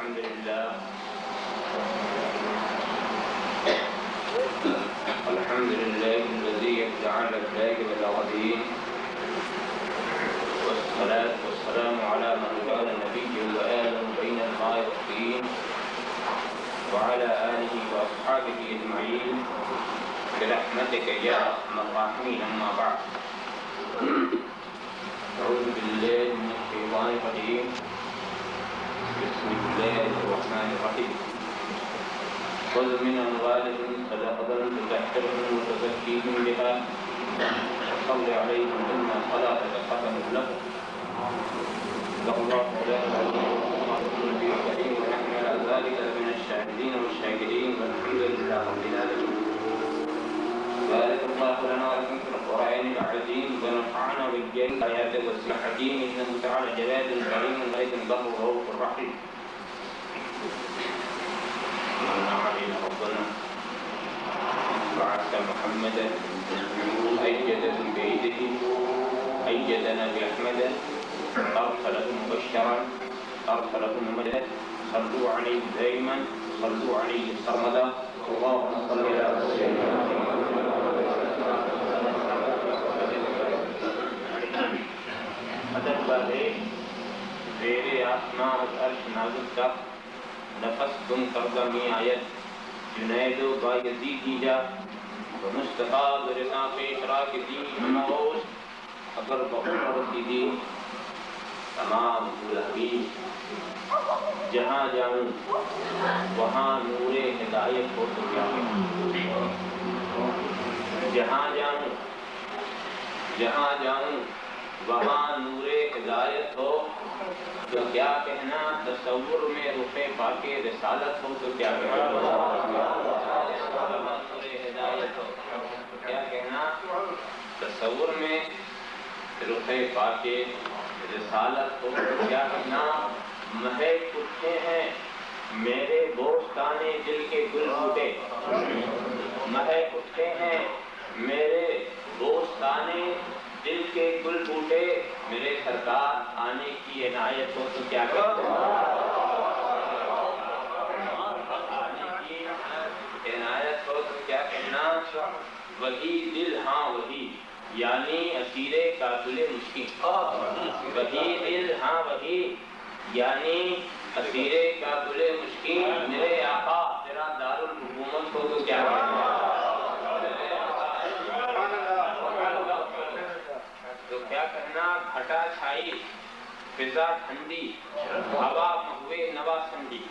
الحمد لله الحمد لله الذي يجعل الدائم العظيم، والصلاة والسلام على من كان نبيا وآله بين الماء والطين، وعلى آله وأصحابه أجمعين برحمتك يا أرحم الراحمين. أما بعد، أعوذ بالله من الشيطان الرجيم. بسم الله الرحمن الرحيم. خذ من أموالهم صدقة تطهرهم وتزكيهم بها وصل عليهم إن صلاتك سكن لهم. الله لا إله إلا هو ونحن على ذلك من الشاهدين والشاكرين والحمد لله رب العالمين. بارك الله لنا ولكم في القرآن العظيم ونفعنا بالجن الآيات والذكر الحكيم إنه تعالى جواد كريم غيث بر رؤوف رحيم. من علينا ربنا بعث محمدا أيدة بيده أيدنا بأحمد أرسله مبشرا أرسله ممجدا صلوا عليه دائما صلوا عليه سرمدا. اللهم صل على سيدنا ادب والے زیر آسمان عرش نازک تک نفس گم کردہ می آیت جنید و بایزیدی جا و مستقاب رضا پیش را کے دی نماؤس اگر بخور دی تمام حبیب جہاں جاؤں وہاں نور ہدایت ہو تو کیا جہاں جاؤں وہاں نور ہدایت ہو تو کیا کہنا، تصور میں رخ پاک رسالت ہو تو کیا کہنا، نور ہدایت ہو تو کیا کہنا، تصور میں رخ پاک رسالت ہو تو کیا کہنا. مہک اٹھے ہیں میرے بوستانے دل کے گل بوٹے، مہک اٹھے ہیں میرے بوستانے دل کے گل بوٹے، میرے سرکار آنے کی عنایت ہو تو کیا کہنا، آنے کی عنایت ہو تو کیا کہنا. وہی دل ہاں وہی یعنی اسیر قاتل مشکین، وہی دل ہاں وہی یعنی اسیر قاتل مشکین، میرے آقا تیرا دارالحکومت ہو تو کیا کہنا، تو کیا کہنا. گھٹا چھائی فضا ٹھنڈی ہوا مہوے نوا سنڈی،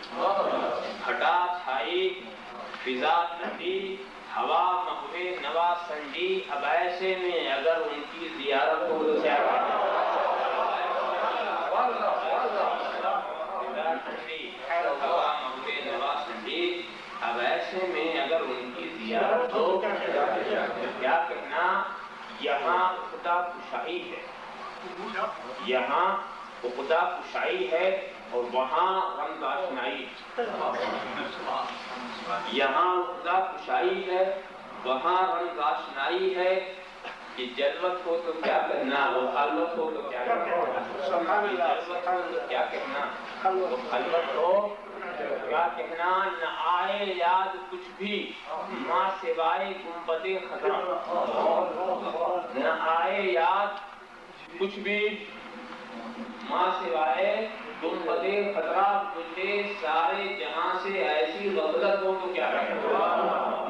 گھٹا چھائی فضا ٹھنڈی ہوا مہوے نوا سنڈی. اب ایسے میں اگر ان کی زیارت ہو تو کیا کہنا، ہوا مہوے نوا سنڈی. اب ایسے میں اگر ان کی زیارت ہو تو کیا کہنا. یہاں خدا کشائی ہے، یہاں خدا کشائی ہے اور وہاں رنگ آشنائی، یہاں خدا کشائی ہے وہاں رنگ آشنائی ہے. کہ جلوت ہو تو کیا کہنا، وہ خلوت ہو تو کیا کہنا، جلوت ہو تو کیا کہنا، وہ خلوت ہو کیا کہنا. نہ آئے یاد کچھ بھی ماں سوائے گنبد خضرا، نہ آئے یاد کچھ بھی ماں سوائے گنبد خضرا. مجھے سارے جہاں سے ایسی غفلت ہو تو کیا کہنا،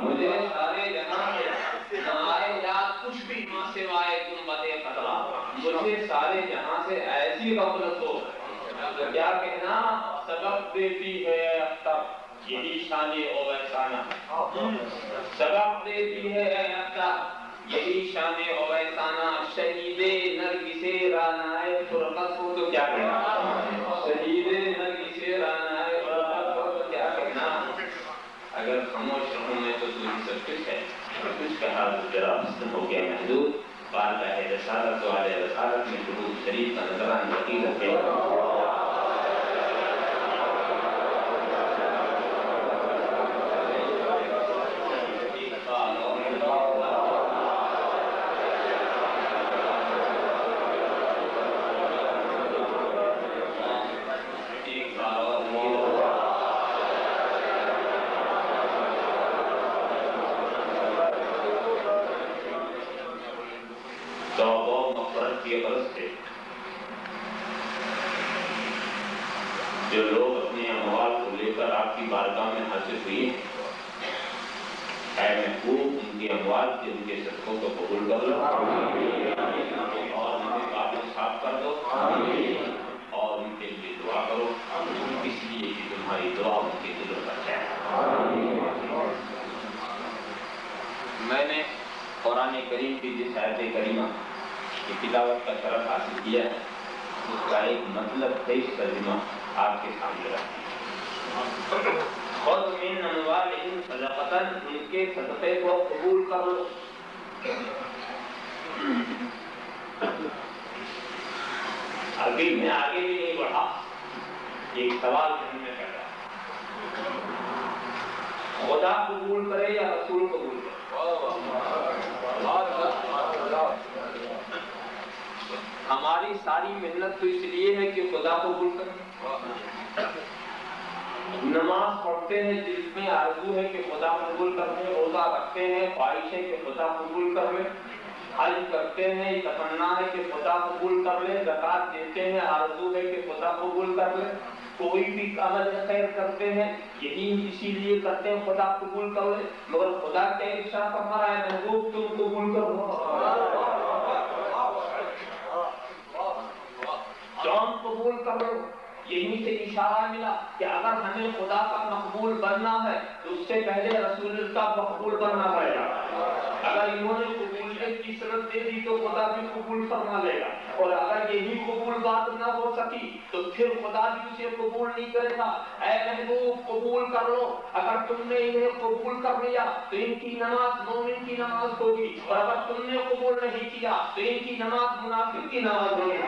مجھے سارے جہاں سے نہ آئے یاد کچھ بھی ماں سوائے گنبد خضرا، مجھے سارے جہاں سے ایسی غفلت ہو تو کیا کہنا. سبق دیتی ہے اختر یہی شان اویسانہ، سبق دیتی ہے اختر یہی شان اویسانہ. شہید نرگس رانائے فرقت ہو تو کیا کہنا، شہید نرگس رانائے فرقت ہو تو کیا کہنا. اگر خاموش رہوں میں تو دوسری سب کچھ ہے، کچھ کہا تو ذرا ہو گیا محدود. بارگاہ رسالت والے رسالت میں درود شریف کا نظران وکیل ہے. ایک بار اور یہ غرض تھے جو لوگ اپنے اموال کو لے کر آپ کی بارگاہ میں حاضر ہوئے ہیں، اے محبوب ان کے اموال کے ان کے صدقوں کو قبول کر لو اور ان کے قابل صاف کر دو اور ان کے لیے دعا کرو، اس لیے کہ تمہاری دعا ان کے دلوں پر جائے۔ میں نے قرآن کریم کی جس آیت کریمہ کی تلاوت کا شرف حاصل کیا ہے اس کا ایک مطلب تیز ترجمہ آپ کے سامنے رکھتے ہیں۔ خذ من اموالہم صدقۃ، ان کے صدقے کو قبول کر لو۔ ابھی میں آگے بھی نہیں بڑھا، ایک سوال ذہن میں پیدا ہے، خدا قبول کرے یا رسول قبول کرے؟ ہماری ساری محنت تو اس لیے ہے کہ خدا قبول کرے۔ نماز پڑھتے ہیں دل میں آرزو ہے کہ خدا قبول کر لے، روزہ رکھتے ہیں خواہش ہے کہ خدا قبول کر لے، حج کرتے ہیں تمنا ہے کہ خدا قبول کر لے، زکات دیتے ہیں آرزو ہے کہ خدا قبول کر لے، کوئی بھی عمل خیر کرتے ہیں یہی اسی لیے کرتے ہیں خدا قبول کر لے، مگر خدا کیا ارشاد فرما رہا ہے محبوب تم قبول کرو، تم قبول کرو۔ یہیں سے اشارہ ملا کہ اگر ہمیں خدا کا مقبول بننا ہے تو اس سے پہلے رسول اللہ کا مقبول بننا پڑے گا۔ اگر انہوں نے قبولیت کی شرط دے دی تو خدا بھی قبول فرما لے گا، اور اگر یہی قبول بات نہ ہو سکی تو پھر خدا بھی اسے قبول نہیں کرے گا۔ اے محبوب قبول کر لو، اگر تم نے انہیں قبول کر لیا تو ان کی نماز مومن کی نماز ہوگی، اور اگر تم نے قبول نہیں کیا تو ان کی نماز منافق کی نماز ہوگی۔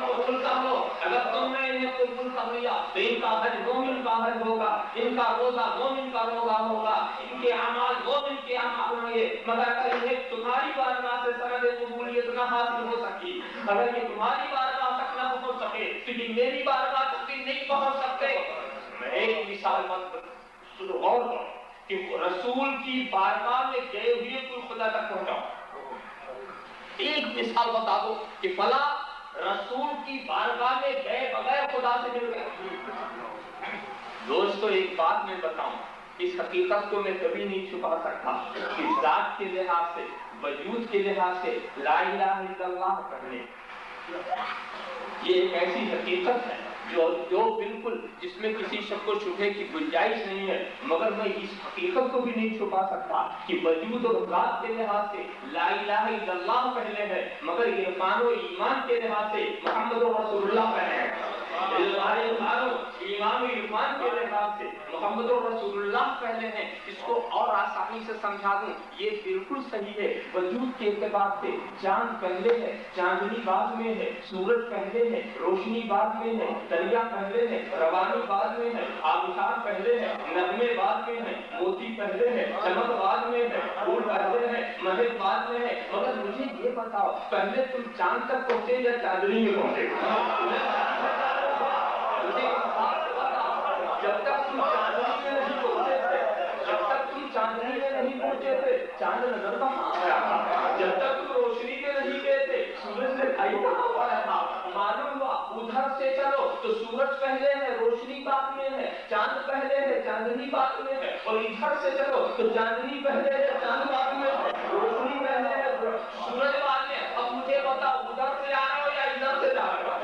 قبول کر لو، اگر تم نے انہیں قبول کر لیا تو ان کا حج مومن کا حج ہوگا، ان کا روزہ مومن کا روزہ ہوگا، ان کے اعمال مومن کے اعمال ہوں گے، مگر اگر انہیں تمہاری بارگاہ سے سند قبولیت نہ حاصل ہو سکی، اگر یہ تمہاری بارگاہ تک نہ پہنچ سکے تو یہ میری بارگاہ تک بھی نہیں پہنچ سکتے۔ میں ایک مثال سنو غور کرو کہ رسول کی بارگاہ میں گئے ہوئے کوئی خدا تک پہنچاؤ، ایک مثال بتا دو کہ فلاں رسول کی بارگاہ میں گئے بغیر خدا سے مل گئے۔ دوستو ایک بات میں بتاؤں، اس حقیقت کو میں کبھی نہیں چھپا سکتا کہ ذات کے لحاظ سے، وجود کے لحاظ سے لا الہ الا اللہ کہنے یہ ایک ایسی حقیقت ہے جو بالکل جس میں کسی شک و شبہے کی گنجائش نہیں ہے، مگر میں اس حقیقت کو بھی نہیں چھپا سکتا کہ وجود اور ذات کے لحاظ سے لا الہ الا اللہ پہلے ہے، مگر عرفان و ایمان کے لحاظ سے محمد رسول اللہ پہلے ہے۔ ایمان و عرفان کے لحاظ سے محمد رسول اللہ پہلے ہیں۔ اس کو اور آسانی سے سمجھا دوں، یہ بالکل صحیح ہے، وجود کے اعتبار سے چاند پہلے ہے، چاندنی بعد میں ہے، سورج پہلے ہے، روشنی بعد میں ہے، دریا پہلے ہے، روانی بعد میں ہے، آبشار پہلے ہے، نغمے بعد میں ہے، موتی پہلے ہے، چمک بعد میں ہے، پھول پہلے ہے، مہک بعد میں ہے، مگر مجھے یہ بتاؤ پہلے تم چاند تک پہنچے یا چاندنی میں پہنچے؟ جب تک تم چاندنی میں نہیں پہنچے تھے، جب تک تم چاندنی میں نہیں پہنچے تھے چاند نظر کہاں آیا تھا؟ جب تک تم روشنی میں نہیں گئے تھے سورج سے دکھائی کہاں پڑا تھا؟ معلوم ہوا ادھر سے چلو تو سورج پہلے ہے، روشنی بعد میں ہے، چاند پہلے ہے، چاندنی بعد میں ہے، اور ادھر سے چلو تو چاندنی پہلے ہے، چاند بعد میں ہے، روشنی پہلے ہے، سورج بعد میں۔ اب مجھے بتاؤ ادھر سے آ رہے ہو یا ادھر سے جا رہے ہو؟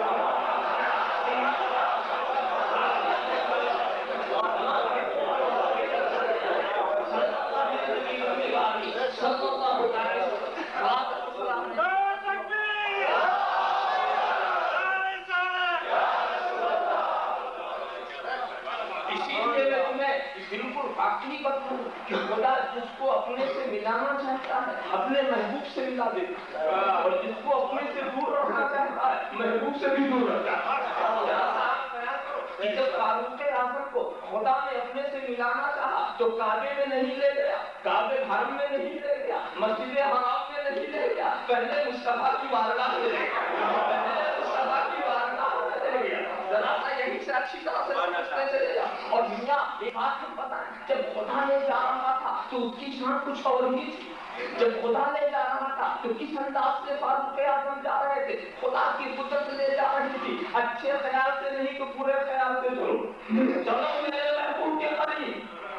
بالکل حقیقت ہوں کہ خدا جس کو اپنے سے ملانا چاہتا ہے اپنے محبوب سے ملا دیتا ہے، اور جس کو اپنے سے دور رکھنا چاہتا ہے محبوب سے بھی دور رکھتا ہے۔ جب فاروق اعظم کو خدا نے اپنے سے ملانا چاہا تو کعبے میں نہیں لے گیا، کعبے حرم میں نہیں لے گیا، مسجد حرام میں نہیں لے گیا، پہلے مصطفیٰ کی بارگاہ میں لے گیا، پہلے مصطفیٰ کی بارگاہ میں لے گیا۔ ذرا سا یہیں سے اچھی طرح سے سمجھتے چلے جا۔ اور دنیا ایک بات ہم پتہ ہے، جب خدا لے جا رہا تھا تو اس کی شان کچھ اور ہی تھی، جب خدا لے جا رہا تھا تو کس انداز سے فاروق اعظم جا رہے تھے؟ خدا کی قدرت لے جا رہی تھی، اچھے خیال سے نہیں تو برے خیال سے چلو، چلو میرے محبوب کے قریب۔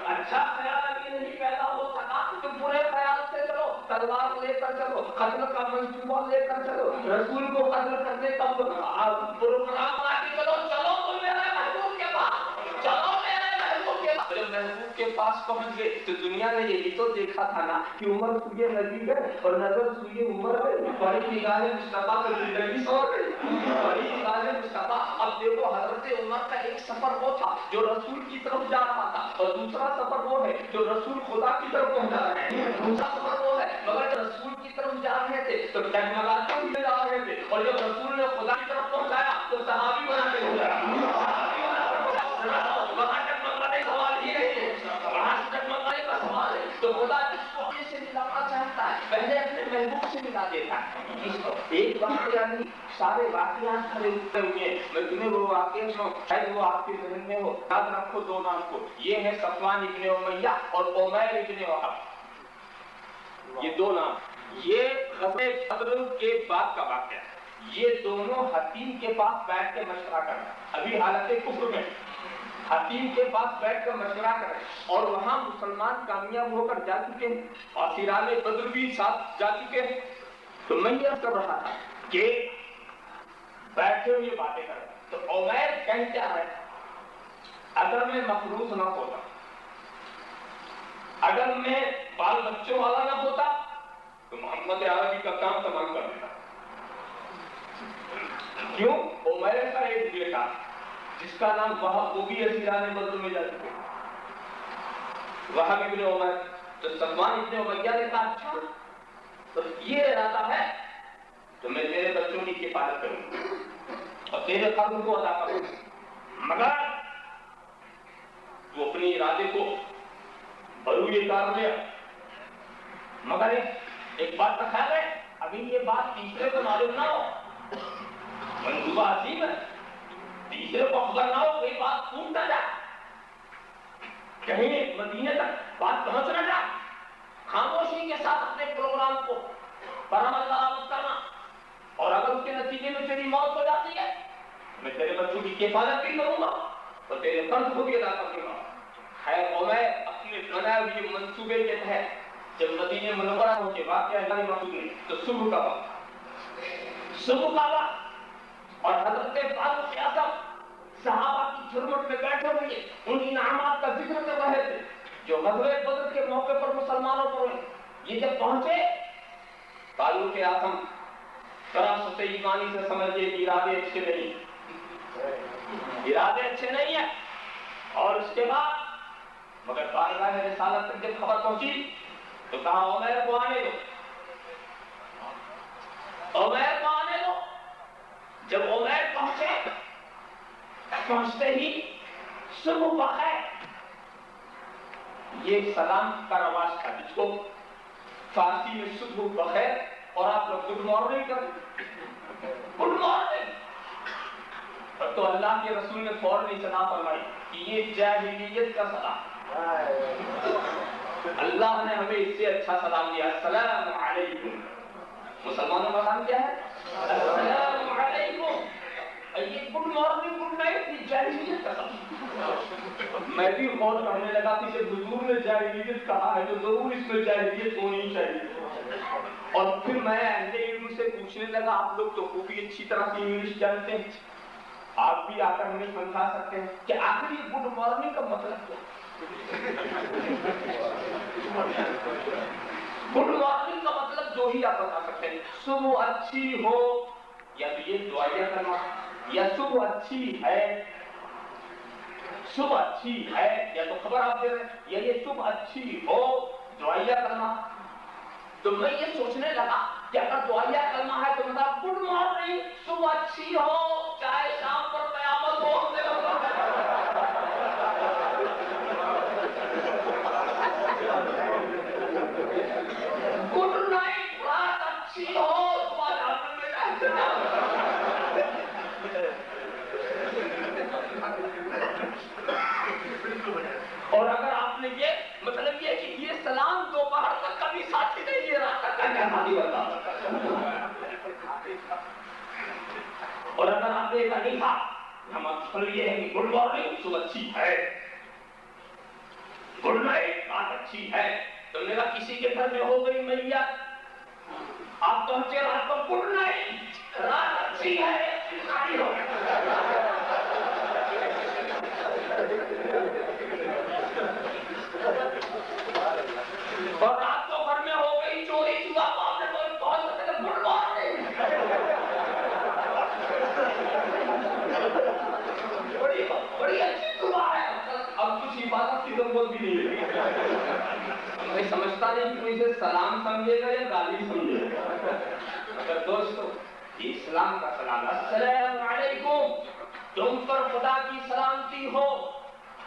اچھا خیال ابھی نہیں پیدا ہو سکا تو برے خیال سے چلو، تلوار لے کر چلو، قتل کا منصوبہ لے کر چلو، رسول کو قتل کرنے کا پروگرام بنا کے چلو، چلو تو میرے محبوب کے پاس، چلو میرے محبوب کے پاس۔ جب محبوب کے پاس پہنچ گئے تو دنیا نے یہ بھی تو دیکھا تھا نا کہ عمر سوئے نبی ہے اور نظر سوئے عمر ہے، بڑی نگاہ مصطفیٰ کی زندگی سو گئی، بڑی نگاہ مصطفیٰ۔ اب دیکھو حضرت عمر کا ایک سفر وہ تھا جو رسول کی طرف جا رہا تھا، اور دوسرا سفر وہ ہے جو رسول خدا کی طرف پہنچا رہے ہیں، دوسرا سفر وہ ہے مگر جب رسول کی طرف جا رہے تھے تو ٹگمگاتے ہوئے جا رہے تھے، اور جب رسول نے خدا کی طرف پہنچایا تو صحابی بنا کے ہو گیا، صحابی بنا کے ہو گیا۔ وہاں ٹگمگانے کا سوال ہی نہیں ہے، وہاں ٹگمگانے کا سوال ہے تو خدا جس کو اپنے سے ملانا چاہتا ہے پہلے اپنے محبوب سے ملا دیتا ہے۔ اس کو ایک واقعہ نہیں، سارے واقعات کھڑے ہوئے ہیں، میں تمہیں وہ واقعہ سناؤں، شاید وہ آپ کے ذہن میں ہو۔ یاد رکھو دو نام کو، یہ ہے صفوان ابن امیہ اور عمیر ابن وہب، یہ دو نام، یہ غزوہ بدر کے بعد کا واقعہ ہے۔ یہ دونوں حتیم کے پاس بیٹھ کے مشورہ کر رہے ہیں، ابھی حالت کفر میں حتیم کے پاس بیٹھ کر مشورہ کر رہے ہیں، اور وہاں مسلمان کامیاب ہو کر جا چکے ہیں اور سیران بدر بھی ساتھ جا چکے ہیں۔ تو میں یہ کر رہا تھا کہ بیٹھے ہوئے باتیں کر رہے ہیں، تو عمیر کہتا ہے اگر میں مفروض نہ ہوتا، اگر میں بال بچوں والا نہ ہوتا تو محمد عربی کا کام تمام کر دیتا۔ کیوں؟ عمیر کا ایک بیٹا جس کا نام وہب، وہ بھی اسیران بدر میں جا چکے، وہب ابن عمر۔ تو صفوان ابن امیہ نے کہا اچھا تو یہ ارادہ ہے تو میں تیرے بچوں کی کفالت کروں اور تیرے قرض کو ادا کروں، مگر تو اپنی ارادے کو بروئے کار لیا، مگر ایک بات کا خیال ہے ابھی یہ بات تیسرے کو معلوم نہ ہو، منصوبہ عظیم ہے، تیسرے کو خبر نہ ہو، کوئی بات پھوٹ نہ جائے، کہیں مدینے تک بات پہنچ نہ جائے، خاموشی کے ساتھ اپنے پروگرام کو برآمد کرنا، اور اگر اس کے نتیجے میں تیری موت ہو جاتی ہے میں تیرے بچوں کی کفالت بھی کروں گا اور تیرے قرض کو بھی ادا کر دوں گا۔ خیر عمیر اپنے بنائے ہوئے منصوبے کے تحت جب مدینے منورہ ہو کے واقعہ اللہ محمود نے تو صبح کا وقت اور حضرت فاروق اعظم صحابہ کی جھرمٹ میں بیٹھے ہوئے ان انعامات کا ذکر کر رہے تھے جو غزوہ بدر کے موقع پر مسلمانوں پر ہوئے۔ یہ جب پہنچے فاروق اعظم فراست ایمانی سے سمجھے ارادے اچھے نہیں، ارادے اچھے نہیں ہیں، اور اس کے بعد مگر بارگاہ رسالت تک جب خبر پہنچی تو کہا عمیر کو آنے دو، عمیر کو آنے دو۔ جب عمیر پہنچتے ہی صبح بخیر، یہ سلام کا رواج تھا جس کو فارسی میں صبح بخیر اور آپ لوگ گڈ مارننگ کرتے، گڈ مارننگ، تو اللہ کے رسول نے فوراً صدا فرمائی کہ یہ جاہلیت کا سلام، اللہ نے ہمیں اس سے اچھا سلام دیا، السلام علیکم۔ مسلمانوں کا نام کیا ہے؟ السلام علیکم۔ یہ گڈ مارننگ گڈ نائٹ یہ جاہلیت کا سلام۔ میں بھی غور کرنے لگا کہ جب حضور نے جاہلیت کہا ہے تو ضرور اس میں جاہلیت ہونی چاہیے، اور پھر میں اہل علم سے پوچھنے لگا آپ لوگ تو خوبی اچھی طرح سے انگلش جانتے ہیں، آپ بھی آ کر ہمیں سمجھا سکتے ہیں کہ آخر یہ گڈ مارننگ کا مطلب کیا؟ گڈ مارننگ کا مطلب جو ہی آپ بتا سکتے ہیں، صبح اچھی ہو یا تو یہ دعائیہ کرنا، یا صبح اچھی ہے، صبح اچھی ہے یا تو خبر آپ دے رہے ہیں، یا یہ صبح اچھی ہو دعائیہ کرنا۔ تو میں یہ سوچنے لگا کہ اگر دعائیہ کرنا ہے تو مطلب گڈ مارننگ صبح اچھی ہو چاہے شام پر قیامت ہو، گڈ نائٹ رات اچھی ہو صبح جہنم میں اور اگر آپ نے یہ مطلب یہ کہ یہ سلام دوپہر تک کبھی ساتھی نہیں، یہ رات تک کا کیا ساتھی بتا مقصد یہ ہے کہ گڈ مارننگ صبح اچھی ہے، گڈ نائٹ رات اچھی ہے. تم نے کہا کسی کے گھر میں ہو گئی میاں، آپ پہنچے رات کو گڈ نائٹ رات اچھی ہے ہو. اور رات کو گھر میں ہو گئی چوری چوا، آپ نے پہنچ سکتے گڈ مارننگ. بڑی اچھی صبح ہے. اب کچھ عبادت کی ضرورت بھی نہیں ہے. میں سمجھتا نہیں کہ اسے سلام سمجھے گا یا گالی سمجھے گا. اگر دوستو اسلام کا سلام السلام علیکم، تم پر خدا کی سلامتی ہو.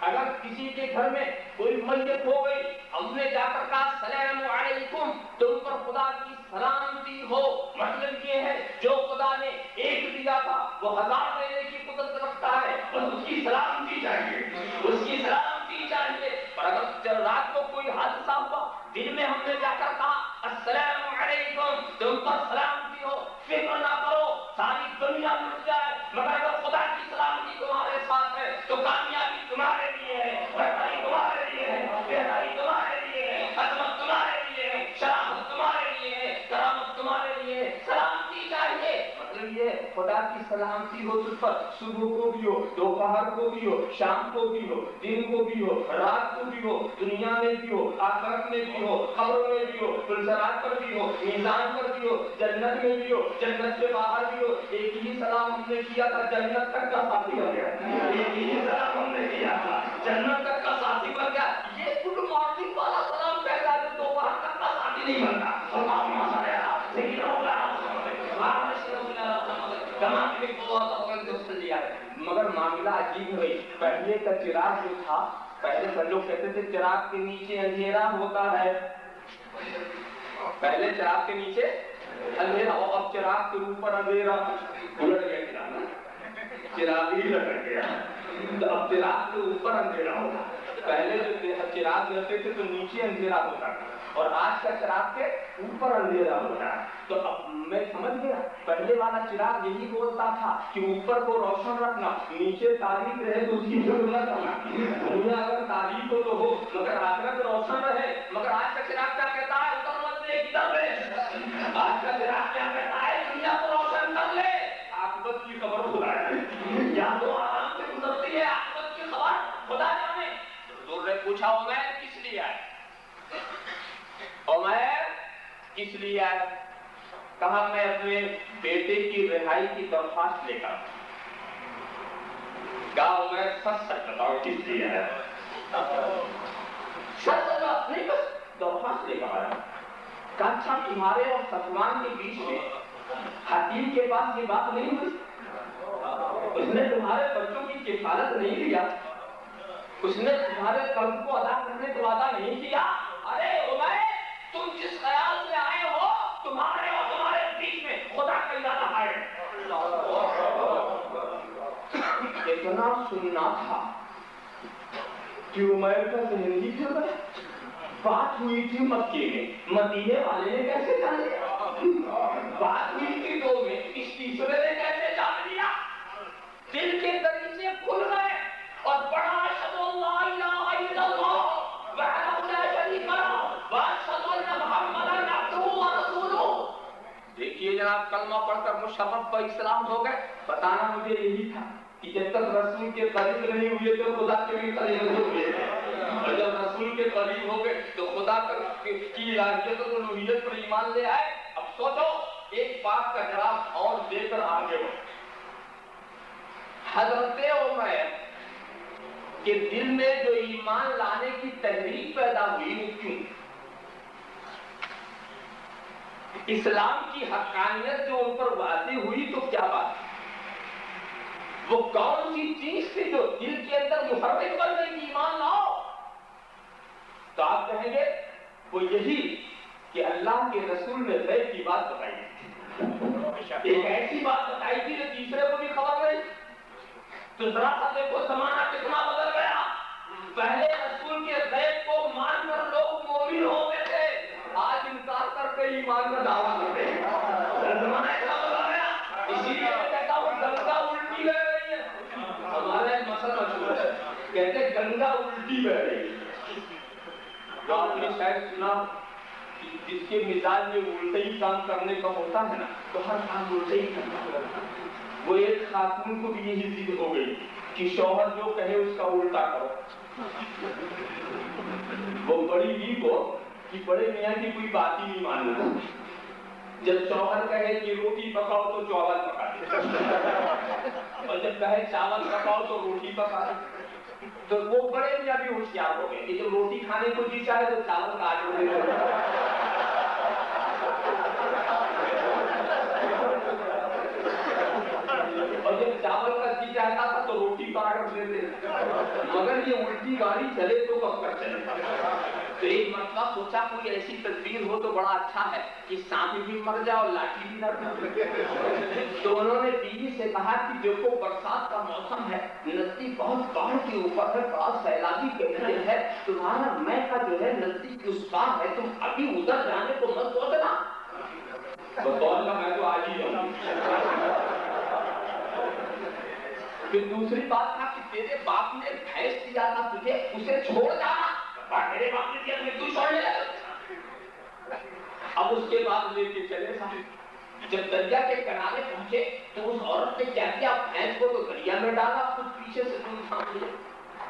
اگر کسی کے گھر میں کوئی میت ہو گئی، ہم نے جا کر کہا السلام علیکم، تم پر خدا کی سلامتی ہو. مطلب یہ ہے جو خدا نے ایک دیا تھا وہ 1000 دینے کی قدرت رکھتا ہے، بس اس کی سلامتی چاہیے، اس کی سلامتی چاہیے. اور اگر رات کو کوئی حادثہ ہوا، دن میں ہم نے جا کر کہا السلام علیکم، تم پر سلامتی ہو، فکر نہ کرو ساری دنیا مٹ جائے مگر اگر خدا کی سلامتی تمہارے ساتھ ہے تو کامیابی تمہارے لیے ہے، بہتری تمہارے لیے ہے، بہتری تمہارے لیے ہے، عظمت تمہارے لیے ہے، شرافت تمہارے لیے ہے، کرامت تمہارے لیے ہے. سلامتی چاہیے. مطلب یہ خدا کی سلامتی ہو تجھ پر، صبح کو بھی ہو، دوپہر کو بھی ہو، شام کو بھی ہو، دن کو بھی ہو، رات کو بھی ہو، دنیا میں بھی ہو، آخرت میں بھی ہو، قبر میں بھی ہو، پلزرات پر بھی ہو، میزان پر بھی ہو، جنت میں بھی ہو، جنت سے باہر بھی ہو. ایک ہی سلام ہم نے کیا تھا جنت تک کا ساتھی بن گیا. ایک ہی سلام ہم نے کیا تھا جنت تک کا ساتھی بن گیا. یہ گڈ مارننگ والا سلام کہتا ہے جو دوپہر تک کا ساتھی نہیں بنتا. مگر معاملہ عجیب ہوئی. پہلے کا چراغ جو تھا، پہلے لوگ کہتے تھے چراغ کے نیچے اندھیرا ہوتا ہے، پہلے چراغ کے نیچے اندھیرا، اور اب چراغ کے اوپر اندھیرا. الٹ گیا چراغ ہی لٹ گیا. اب چراغ کے اوپر اندھیرا ہوتا. پہلے جو چراغ رہتے تھے تو نیچے اندھیرا ہوتا تھا، اور آج کا چراغ کے اوپر اندھیرا ہوتا ہے. تو اب میں سمجھ گیا پہلے والا چراغ یہی بولتا تھا کہ اوپر کو روشن رکھنا، نیچے تاریخ رہے تو اس کی ضرورت نہ کرنا. دنیا اگر تاریخ ہو تو ہو مگر آخرت روشن رہے. مگر آج کا چراغ کیا کہتا ہے؟ ادھر مت لے ادھر لے. آج کا چراغ کیا کہتا ہے؟ دنیا کو روشن کر لے، عاقبت کی خبر خدا ہے. یا تو آرام سے گزرتی ہے، عاقبت کی خبر خدا جانے. حضور نے پوچھا عمیر کس لیے آئے؟ عمیر کس لیے آئے؟ کہا میں اپنے بیٹے کی رہائی کی درخواست لے کر. کہا عمیر سچ سچ بتاؤ کس لیے آئے؟ سچ بات نہیں، بس درخواست لے کر آیا. کہا اچھا تمہارے اور صفوان کے بیچ میں حکیم کے پاس یہ بات نہیں ہوئی؟ اس نے تمہارے بچوں کی کفالت نہیں لیا؟ اس نے تمہارے قرض کو ادا کرنے کا وعدہ نہیں کیا؟ ارے عمیر تم جس خیال سے آئے ہو تمہارے اور تمہارے بیچ میں خدا کا ارادہ ہے. اتنا سننا تھا کہ عمیر کا ذہن ہی پھر گیا. بات ہوئی تھی مکے میں، مدینے والے نے کیسے جان لیا؟ بات ہوئی تھی دو میں، اس تیسرے نے کیسے جان لیا؟ دل کے دریچے کھل گئے اور بڑا اشہد اللہ الہ الا اللہ وحدہ لا شریک لہ واشہد ان محمدًا عبدہ ورسولہ. دیکھیے جناب کلمہ پڑھ کر مشرف و اسلام ہو گئے. بتانا مجھے یہی تھا کہ جب تک رسول کے قریب نہیں ہوئے تو خدا کے بھی قریب نہیں ہوئے، اور جب رسول کے قریب ہو گئے تو خدا کی الہیت اور الوہیت پر ایمان لے آئے. اب سوچو ایک بات کا جواب اور دے کر آگے بڑھو. حضرت عمیر کے دل میں جو ایمان لانے کی تحریک پیدا ہوئی وہ کیوں؟ اسلام کی حقانیت جو ان پر واضح ہوئی تو کیا بات؟ وہ کون سی چیز تھی جو دل کے اندر محرک کر گئی کہ ایمان لاؤ؟ تو آپ کہیں گے وہ یہی کہ اللہ کے رسول نے غیب کی بات بتائی، ایک ایسی بات بتائی تھی جو تیسرے کو بھی خبر نہیں. تو ذرا سا دیکھو زمانہ کتنا بدل گیا. پہلے رسول کے غیب کو مان کر لوگ مومن ہو گئے تھے، آج انکار کر کے ایمان کا دعویٰ کرتے ہیں. زمانہ اتنا بدل گیا. اسی لیے میں کہتا ہوں دنگا الٹی لے رہی ہے. الٹی بہ رہی ہے. آپ نے شاید سنا جس کے مزاج میں الٹے ہی کام کرنے کا ہوتا ہے نا تو ہر کام الٹے ہی کرنا ہوتا ہے. وہ ایک خاتون کو بھی یہی ضد ہو گئی کہ شوہر جو کہے اس کا الٹا کرو. وہ بڑی ویک ہو کہ بڑے میاں کی کوئی بات ہی نہیں ماننا. جب شوہر کہے کہ روٹی پکاؤ تو چاول پکا دے, اور جب کہے چاول پکاؤ تو روٹی پکا دے. تو وہ بڑے میاں بھی ہوشیار ہو گئے کہ جب روٹی کھانے کو جی چاہے تو چاول کاٹ دے. اور جب چاول کا جی چاہتا تھا تو روٹی کاٹ دیتے. مگر یہ الٹی گاڑی چلے تو کب تک چلے. تو ایک مرتبہ سوچا کوئی ایسی تدبیر ہو تو بڑا اچھا ہے کہ سانپ بھی مر جائے اور لاٹھی بھی نہ ٹوٹے. تو انہوں نے بیوی سے کہا کہ دیکھو برسات کا موسم ہے, ندی بہت پہاڑ کے اوپر ہے, بڑا سیلابی کیفیت ہے, تمہارا میں کا جو ہے ندی کی اس پار ہے, تم ابھی ادھر جانے کو مت سوچنا. تو بول کا میں تو آج ہی جاؤں. پھر دوسری بات تھا کہ تیرے باپ نے بھینس دیا تھا تجھے, اسے چھوڑ جانا. میرے باپ نے دیا میں تو چھوڑنے لگا. اب اس کے بعد لے کے چلے صاحب. جب دریا کے کنارے پہنچے تو اس عورت نے کیا کیا, بھینس کو تو دریا میں ڈالا, خود پیچھے سے دودھ تھام لیا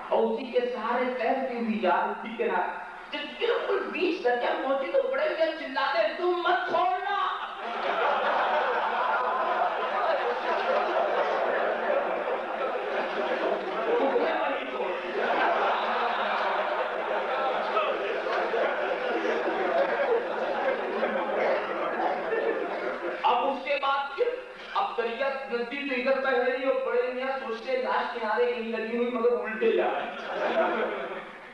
اور اسی کے سہارے تیرتی ہوئی جا رہی تھی کنارے. جب بالکل بیچ دریا پہنچی تو بڑے بڑے چلاتے تم مت چھوڑنا. ندی تو ادھر بہ رہی اور بڑے میاں سوچتے لاش کنارے نہیں لگی ہوئی مگر الٹے جا رہے,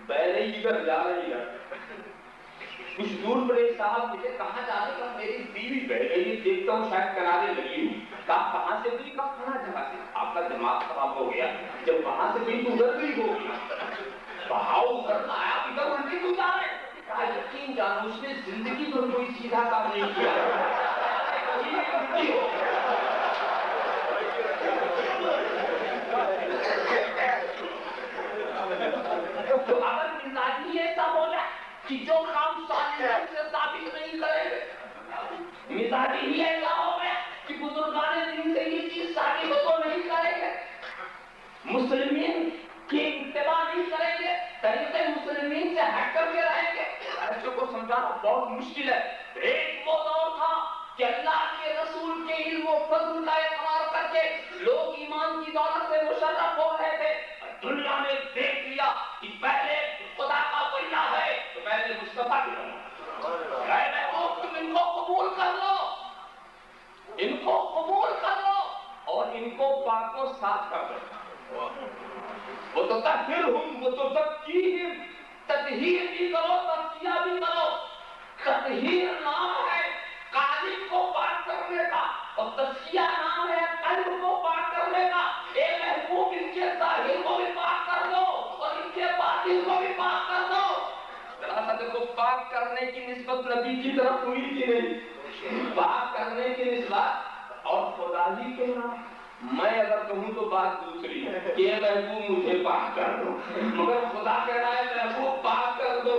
بہ رہی ادھر جا رہی ہے. کچھ دور پر ایک صاحب مجھے کہاں جانے کا, میری بیوی بہ رہی, دیکھتا ہوں شاید کنارے لگی ہوئی. کہا کہاں سے گئی, کہا کہاں جگہ سے. آپ کا دماغ خراب ہو گیا, جب وہاں سے گئی تو ادھر گئی ہوگی. بہاؤ ادھر آیا ادھر الٹی کیوں جا رہے. کہا یقین جانو اس نے زندگی پر کوئی سیدھا کام نہیں کیا. تو اگر مزاجی ایسا ہو جائے کہ جو کام صالح سے ثابت نہیں کرے گے, مزاجی ہی ایسا ہو گیا کہ بزرگان دین سے یہ چیز ثابت تو نہیں کریں گے, مسلمین کی اتباع نہیں کریں گے, طریقے مسلمین سے ہٹ کر کے رہیں گے. ایسے کو سمجھانا بہت مشکل ہے. ایک وہ دور تھا کہ اللہ کے رسول کے علم و فضل کا اقرار کر کے لوگ ایمان کی دولت سے مشرف ہو رہے تھے. دنیا نے دیکھ لیا کہ پہلے خدا کا ولیہ ہے تو پہلے مصطفیٰ کی بنا. اے محبوب تم ان کو قبول کر لو, ان کو قبول کر لو اور ان کو پاک و صاف کر دو. وہ تو تطہرہم وہ تو تزکیہم, تطہیر بھی کرو تزکیہ بھی کرو. تطہیر نام ہے قالب کو پاک کرنے کا اور تزکیہ نام ہے قلب کو پاک کرنے کا. اے محبوب ان کے ظاہر کو بھی پاک کر دو اور ان کے باطن کو بھی پاک کر دو. دراصل کو پاک کرنے کی نسبت نبی کی طرف ہوئی تھی نہیں, پاک کرنے کی نسبت اور خدا ہی کے نام. میں اگر کہوں تو بات دوسری ہے کہ اے محبوب مجھے پاک کر دو, مگر خدا کہہ رہا ہے محبوب پاک کر دو.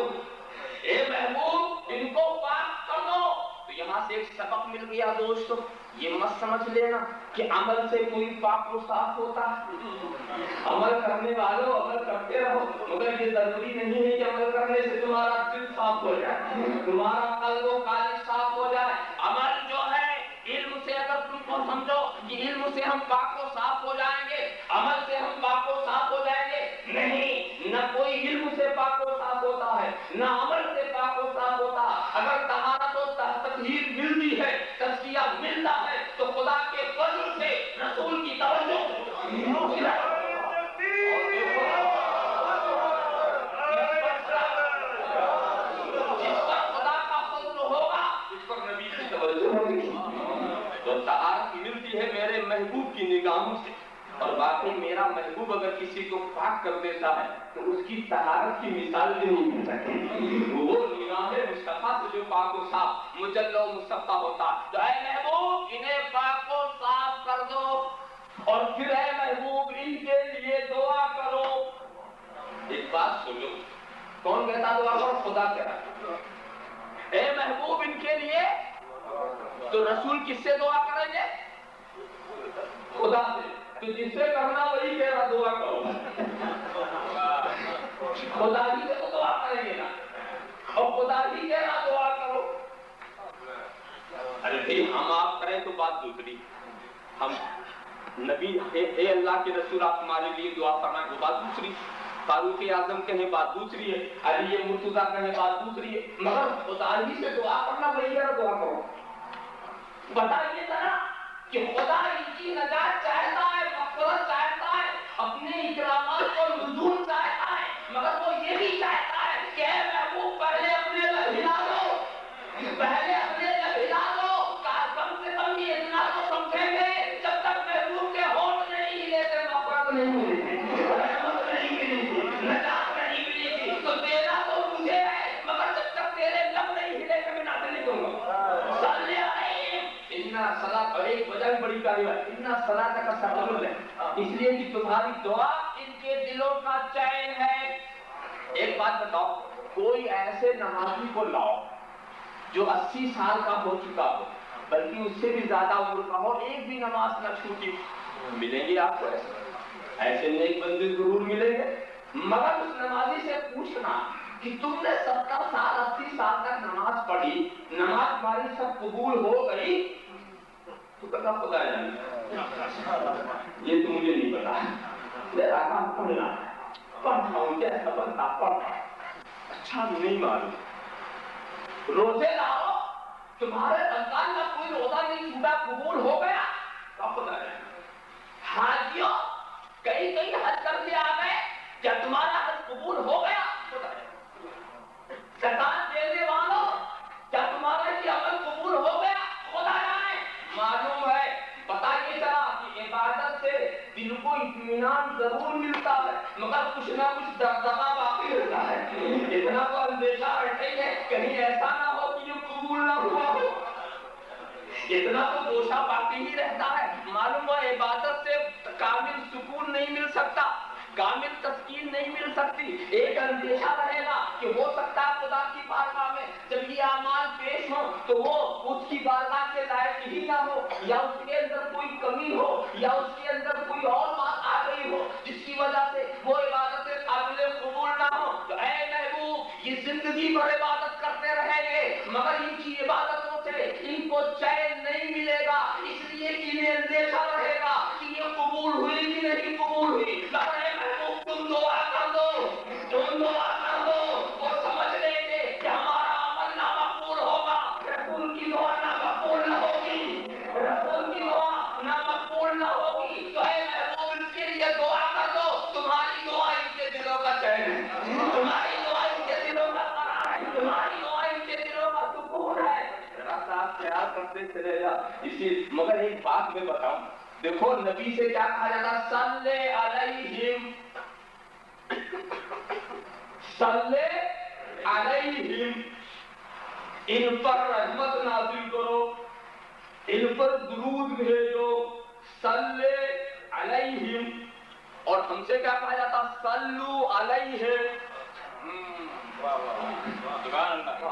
اے محبوب ان کو پاک کر دو. تو یہاں سے ایک سبق مل گیا دوستو, یہ مت سمجھ لینا کہ عمل سے کوئی پاک و صاف ہوتا ہے. عمل کرنے والوں عمل کرتے رہو, مگر یہ ضروری نہیں ہے کہ عمل کرنے سے تمہارا دل صاف ہو جائے, تمہارا قلب و قالب صاف ہو جائے. عمل جو ہے علم سے, اگر تم کو سمجھو کہ علم سے ہم پاک و صاف ہو جائیں گے, عمل سے ہم پاک و صاف ہو جائیں گے, نہیں, نہ کوئی علم سے پاک و صاف ہوتا ہے نہ عمل سے پاک و صاف ہوتا. اگر طہارت و تطہیر ملتی ہے, تزکیہ ملتا ہے, تو خدا کے فضل سے, رسول کی توجہ جس پر خدا کا فضل ہوگا اس پر نبی کی توجہ ہوگی. تو طہارت ملتی ہے میرے محبوب کی نگاہوں سے, اور باقی میرا محبوب اگر کسی کو پاک کر دیتا ہے تو اس کی طہارت کی مثال بھی نہیں مل سکتی. وہ نگاہ مصطفیٰ سے جو پاک و صاف مجلہ و مصطفیٰ ہوتا. تو اے محبوب انہیں پاک و صاف کر دو, اور پھر اے محبوب ان کے لیے دعا کرو. ایک بات سنو, کون کہتا دعا کرو؟ خدا کہہ رہا اے محبوب ان کے لیے، تو رسول کس سے دعا کریں گے؟ خدا سے۔ تو جس سے کرنا وہی کہہ رہا دعا کرو، خدا ہی سے تو دعا کریں گے نا، اور خدا ہی کہہ رہا دعا کرو۔ ارے بھائی ہم آپ کریں تو بات دوسری، ہم نبی اے اللہ کے رسول آپ ہمارے لیے دعا فرمائیں وہ بات دوسری، فاروق اعظم کہیں بات دوسری ہے، علی مرتضیٰ کہیں بات دوسری ہے، مگر خدا ہی سے دعا کرنا وہی کہہ رہا دعا کرو۔ بتائیے ذرا کہ خدا ان کی نجات چاہتا ہے، مغفرت چاہتا ہے، اپنے اکرامات کو نزول چاہتا ہے، مگر وہ یہ بھی چاہتا ہے کہ اے محبوب پہلے اپنے لب ہلا لو، پہلے اپنے لب ہلا لو، کم سے کم یہ اتنا تو سمجھیں گے جب تک محبوب کے ہونٹ نہیں ہلے تھے مغفرت نہیں ملی تھی، رحمت نہیں ملی تھی، نجات نہیں ملی تھی، تو دینا تو مجھے ہے، مگر جب تک تیرے لب نہیں ہلے کبھی نہ نہیں دوں گا۔ صلاۃ، اور ایک وجہ بھی بڑی کاری ہے، اتنا صلاۃ کا سبب ہے، اس لیے کہ تمہاری دعا ان کے دلوں کا چین ہے۔ ایک بات بتاؤ، کوئی ایسے نمازی کو لاؤ جو 80 سال کا ہو چکا ہو، بلکہ اس سے بھی زیادہ عمر کا ہو، ایک بھی نماز نہ چھوٹی، ملیں گے آپ کو ایسے نیک بندے ضرور ملیں گے، مگر اس نمازی سے پوچھنا کہ تم نے 70 سال 80 سال تک نماز پڑھی، نماز تمہاری سب قبول ہو گئی؟ تو کہا خدا جانے یہ تو مجھے نہیں پتا، میرا کام پڑھنا ہے، پڑھتا ہوں جیسا بنتا پڑھتا، اچھا نہیں معلوم۔ روزے لاؤ، تمہارے رمضان کا کوئی روزہ نہیں چھوٹا، قبول ہو گیا؟ کہا خدا جانے۔ حاجیوں کئی حج کر کے آ گئے، کیا تمہارا حج قبول ہو گیا؟ خدا جانے۔ زکات دینے والوں کیا تمہارا یہ عمل قبول ہو گیا؟ خدا جانے۔ معلوم ہے، پتا یہ چلا کہ عبادت سے دل کو اطمینان ضرور ملتا ہے، مگر کچھ نہ کچھ دغدغہ باقی رہتا ہے، اتنا تو اندیشہ رہتا ہی ہے کہیں ایسا نہ ہو کہ یہ قبول نہ ہوا ہو، اتنا تو دوشہ باقی ہی رہتا ہے۔ معلوم ہے عبادت سے کامل سکون نہیں مل سکتا، کامل تسکین نہیں مل سکتی، ایک اندیشہ رہے گا کہ ہو سکتا ہے خدا کی بارگاہ میں جب یہ اعمال پیش ہوں تو وہ اس کی بارگاہ کے لائق ہی نہ ہو، یا اس کے اندر کوئی کمی ہو، یا اس کے اندر کوئی اور بات آ گئی ہو جس کی وجہ سے وہ عبادت قابل قبول نہ ہو۔ تو اے محبوب یہ زندگی بھر عبادت کرتے رہیں گے، مگر ان کی عبادتوں سے ان کو چین نہیں ملے گا، اس لیے کہ انہیں اندیشہ رہے گا کہ یہ قبول ہوئی کہ نہیں قبول ہوئی۔ تم دعا کر دو، تم دعا کر دو، وہ سمجھ لیں گے کہ ہمارا عمل نامقبول ہوگا، رسول کی دعا نامقبول نہ ہوگی، رسول کی دعا نامقبول نہ ہوگی۔ تو اے محبوب ان کے لیے دعا کر دو، تمہاری دعا ان کے دلوں کا چین ہے، تمہاری دعا ان کے دلوں کا قرار ہے، تمہاری دعا ان کے دلوں کا سکون ہے۔ رات آپ خیال کرتے چلے جا اسی، مگر ایک بات میں بتاؤں، دیکھو نبی سے کیا کہا جاتا، صلی علیہم، صلی علیہم، ان پر رحمت نازل کرو، ان پر درود بھیجو، صلی علیہم۔ اور ہم سے کیا کہا جاتا، صلو علیہ،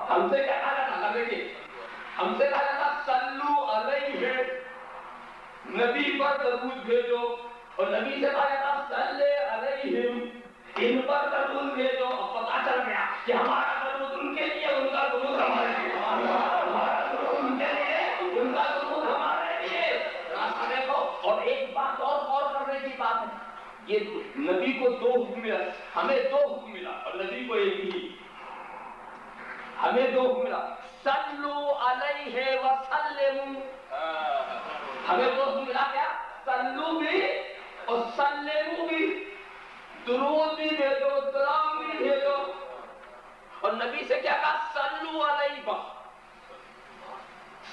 ہم سے کیا کہا جاتا، دیکھیے ہم سے کہا جاتا صلو علیہ، نبی پر درود بھیجو، اور نبی سے کہا جاتا صلی علیہم، ان پر درود بھیجو۔ اب پتا چل گیا کہ ہمارا درود ان کے لیے، ان کا درود ہمارے لیے، ہمارا درود ان کے لیے، ان کا درود ہمارے لیے۔ راستہ دیکھو، اور ایک بات اور غور کرنے کی بات ہے، یہ نبی کو 2 حکم ملا، ہمیں 2 حکم ملا اور نبی کو ایک ہی، ہمیں 2 حکم ملا، صلو علیہ وسلموا، ہمیں 2 حکم ملا، کیا؟ صلو بھی اور سلموا بھی، درود بھی بھیجو، سلام بھی بھیجو۔ اور نبی سے کیا کہا، صلو علیہ،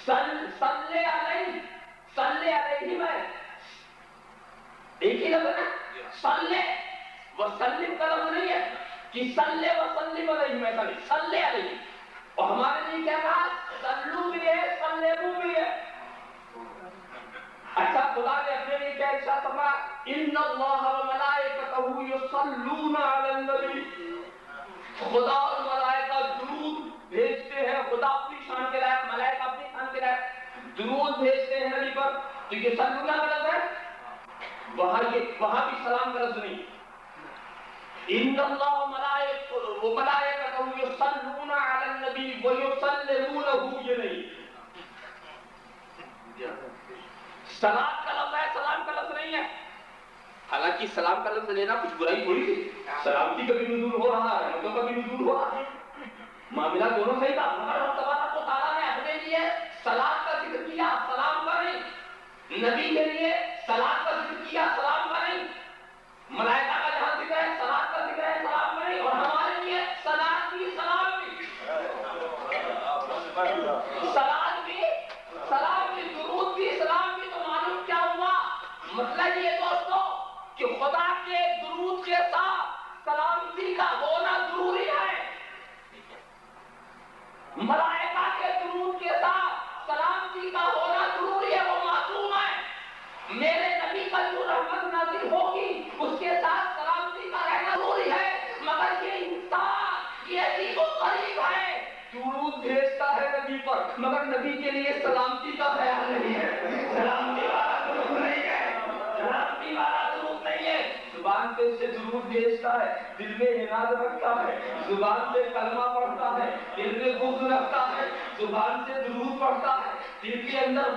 صلی علیہ، صلی علیہ میں ایک ہی لفظ ہے، صلی وسلم کا لفظ نہیں ہے کہ صلی وسلم علیہ میں، صلی علیہ۔ اور ہمارے لیے کیا کہا، صلو بھی ہے، سلموا بھی ہے۔ اچھا خدا نے اپنے لیے کیا ارشاد فرمایا، ان اللہ وملائکتہ یصلون علی النبی، خدا اور ملائکہ درود بھیجتے ہیں، خدا اپنی شان کے لائق، ملائکہ اپنی شان کے لائق درود بھیجتے ہیں نبی پر، تو یہ سلونا کا لفظ ہے، وہاں بھی سلام کا لفظ نہیں. ان اللہ وملائکتہ یصلون علی النبی ویسلمونہ، یہ نہیں. سلام کا لفظ ہے، سلام کا لفظ نہیں ہے. حالانکہ سلام کا لفظ لینا کچھ برائی تھوڑی تھی، سلامتی کا بھی نزول ہو رہا ہے، رحمتوں کا بھی نزول ہو رہا ہے، معاملہ دونوں صحیح تھا. مگر اللہ تبارک و تعالیٰ نے اپنے لیے سلام کا ذکر کیا، سلام کا نہیں. نبی کے لیے سلام کا ذکر کیا، سلام کا نہیں. ملائکہ کا جہاں ذکر ہے، سلام کا ذکر ہے، سلام کا نہیں. اور ہمارے لیے سلام بھی، سلام بھی، سلام بھی، سلام بھی، درود بھی، سلام بھی. تو معلوم کیا ہوا؟ مطلب یہ دوستو کہ خدا کے درود کے ساتھ سلامتی کا ہونا ضروری ہے. ملائکہ کے درود کے ساتھ سلامتی کا ہونا ضروری ہے. وہ معصوم ہے. میرے نبی پر جو رحمت نازل ہوگی اس کے ساتھ سلامتی کا رہنا ضروری ہے. مگر یہ انسان یہ عجیب و غریب ہے، درود بھیجتا ہے نبی پر، مگر نبی کے لیے سلامتی کا خیال نہیں ہے. سلامتی والا درود نہیں ہے، سلامتی والا درود نہیں ہے. زبان سے اسے درود بھیجتا ہے، دل میں عناد رکھتا ہے، زبان سے کلمہ پڑھتا ہے، دل میں بغض رکھتا ہے، زبان سے درود پڑھتا ہے، دل کے اندر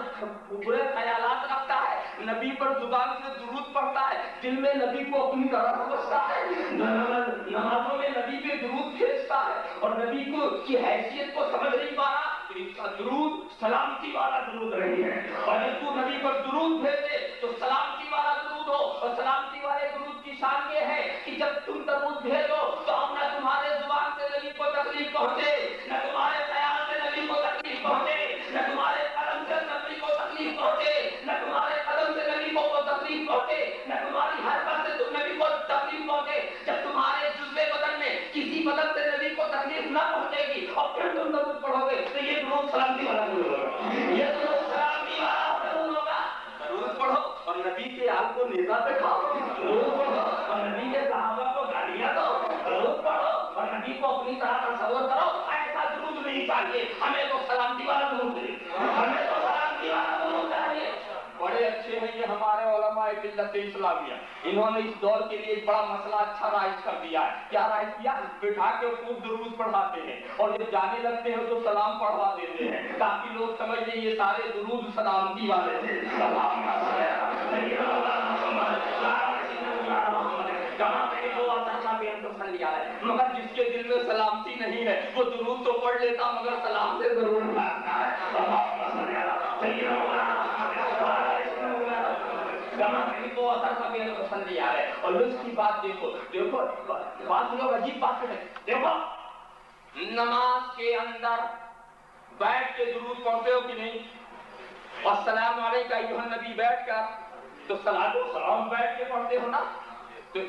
برے خیالات رکھتا ہے، نبی پر زبان سے درود پڑھتا ہے، دل میں نبی کو اپنی طرح سمجھتا ہے، نمازوں میں نبی پہ درود بھیجتا ہے اور نبی کو کی حیثیت کو سمجھ نہیں پا رہا، تو اس کا درود سلامتی والا درود نہیں ہے. اور جب تو نبی پر درود بھیجے تو سلامتی والا درود ہو. اور سلامتی والے درود کی شان یہ ہے کہ جب تم درود بھیجو تو ہم نہ تمہارے زبان سے نبی کو تکلیف پہنچے، نہ تمہارے خیال سے نبی کو تکلیف پہنچے، نہ تمہارے قلم سے نبی کو تکلیف پہنچے، نہ تمہارے قدم سے نبی کو تکلیف پہنچے، نہ تمہاری حرکت سے تم نبی کو تکلیف پہنچے. جب تمہارے جزوے بدن میں کسی بدن سے نبی کو تکلیف نہ پہنچے گی اور پھر تم درود پڑھو گے تو یہ درود سلامتی والا درود ہوگا. یہ درود سلامتی والا درود ہوگا. درود پڑھو اور نبی کے آل کو نیزہ پہ کھاؤ، درود پڑھو اور نبی کے صحابہ کو گالیاں دو، درود پڑھو اور نبی کو اپنی طرح تصور کرو. ایسا درود نہیں چاہیے ہمیں، تو سلامتی والا درود چاہیے، ہمیں تو سلامتی والا درود چاہیے. بڑے اچھے ہیں یہ ہمارے علماء ملت اسلامیہ، انہوں نے اس دور کے لیے ایک بڑا مسئلہ اچھا رائج کر دیا ہے. کیا رائج کیا؟ بٹھا کے خوب درود پڑھاتے ہیں اور جب جانے لگتے ہیں تو سلام پڑھوا دیتے ہیں تاکہ لوگ سمجھ لیں یہ سارے درود سلامتی والے تھے. مگر جس کے دل میں سلامتی نہیں ہے وہ درود تو پڑھ لیتا مگر سلام سے ضرور بھاگتا ہے. اور لطف کی بات دیکھو، دیکھو بعض لوگ عجیب بات کرتے ہیں. دیکھو نماز کے اندر بیٹھ کے درود پڑھتے ہو کہ نہیں؟ السلام علیکم ایھا النبی بیٹھ کر تو صلاۃ و سلام بیٹھ کے پڑھتے ہو نا. تو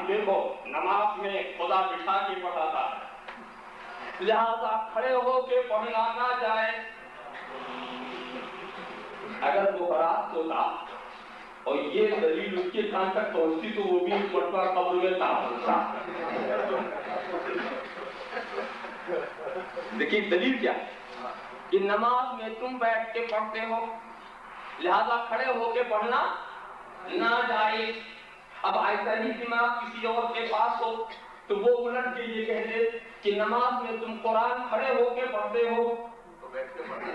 دیکھو نماز میں خدا بٹھا کے پڑھاتا ہے، لہذا کھڑے ہو کے پڑھنا نہ جائے. اگر وہ رات ہوتا اور یہ دلیل اس کے کان تک پہنچتی تو وہ بھی ایک مرتبہ قبر میں تھا. دیکھیے دلیل کیا کہ نماز میں تم بیٹھ کے پڑھتے ہو لہذا کھڑے ہو کے پڑھنا نہ جائے. اب ایسا ہی دماغ کسی اور کے پاس ہو تو وہ الٹ کے یہ کہہ دے کہ نماز میں تم قرآن کھڑے ہو کے پڑھتے ہو تو بیٹھ کے پڑھنا.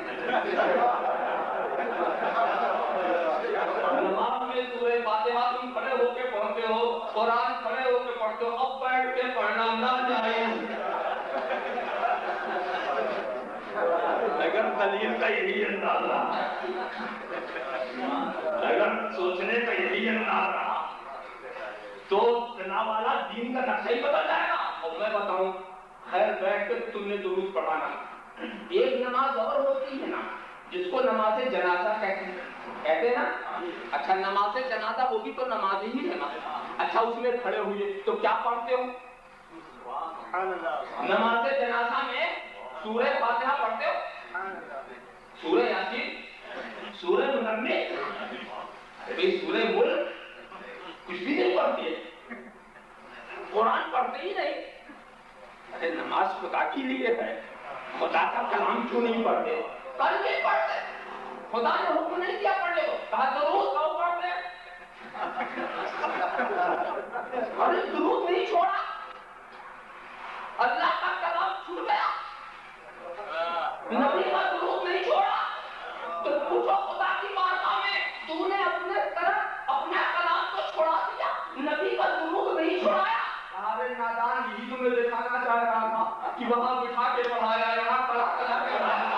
نماز میں سورہ فاتحہ تم کھڑے ہو کے پڑھتے ہو، قرآن کھڑے ہو کے پڑھتے ہو، اب بیٹھ کے پڑھنا نہ جائے. اگر دلیل کا یہی اندازہ، اگر سوچنے کا یہی انداز رہا تو جناب والا دین کا نقشہ ہی بدل جائے گا. اور میں بتاؤں خیر بیٹھ کے تم نے درود پڑھانا. ایک نماز اور ہوتی ہے نا جس کو نماز جنازہ کہتے ہیں نا. اچھا نماز جنازہ وہ بھی تو نماز ہی ہے نا. اچھا اس میں کھڑے ہوئے تو کیا پڑھتے ہو؟ نماز جنازہ میں سورہ فاتحہ پڑھتے ہو، سورہ یاسین، سورہ مزمل، سورہ ملک کچھ بھی نہیں پڑھتے، قرآن پڑھتے ہی نہیں. نماز خدا کے لیے ہے، خدا کا کلام کیوں نہیں پڑھتے؟ کل نہیں پڑھتے، خدا نے حکم نہیں کیا پڑھنے کو، کہا درود کہو پڑھتے، اور درود نہیں چھوڑا، اللہ کا کلام چھوڑ گیا، نبی کا درود نہیں چھوڑا، تو پوچھو خدا کی بارگاہ میں تو نے اپنے طرف اپنا کلام تو چھوڑا دیا، نبی کا درود نہیں چھوڑایا؟ ارے نادان، یہی تمہیں دکھانا چاہ رہا تھا کہ وہاں بٹھا کے پڑھایا، یہاں کھڑا کرا کے پڑھایا۔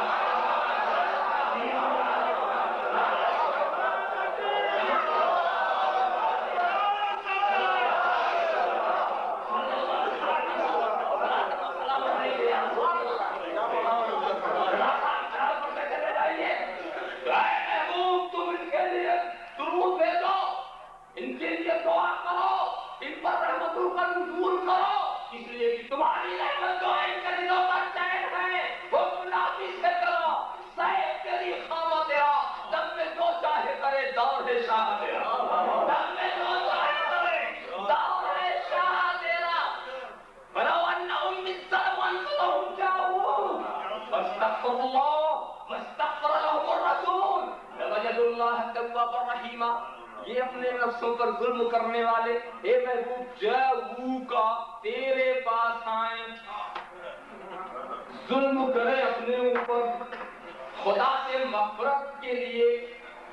ان کے لیے دعا کرو، ان پر رحمتوں کا نزول کرو، اس لیے کہ تمہاری رحمت جو ہے ان کے دلوں کا چین ہے، وہ نافذ سے کرو، صاحب تیری خامہ تیرا، دم میں جو چاہے کرے دور ہے شاہ تیرا، دم میں جو چاہے کرے دور ہے شاہ تیرا، وَلَوْ أَنَّهُمْ مِنْ ظَلَمُوا أَنفُسَهُمْ جَاءُوكَ فَاسْتَغْفَرُوا اللَّهَ وَاسْتَغْفَرَ لَهُمُ الرَّسُولُ لَوَجَدُوا اللَّهَ تَوَّابًا رَحِيمًا۔ یہ اپنے نفسوں پر ظلم کرنے والے، اے محبوب جاؤکا تیرے پاس آئیں، ظلم کرے اپنے اوپر، خدا سے مغفرت کے لیے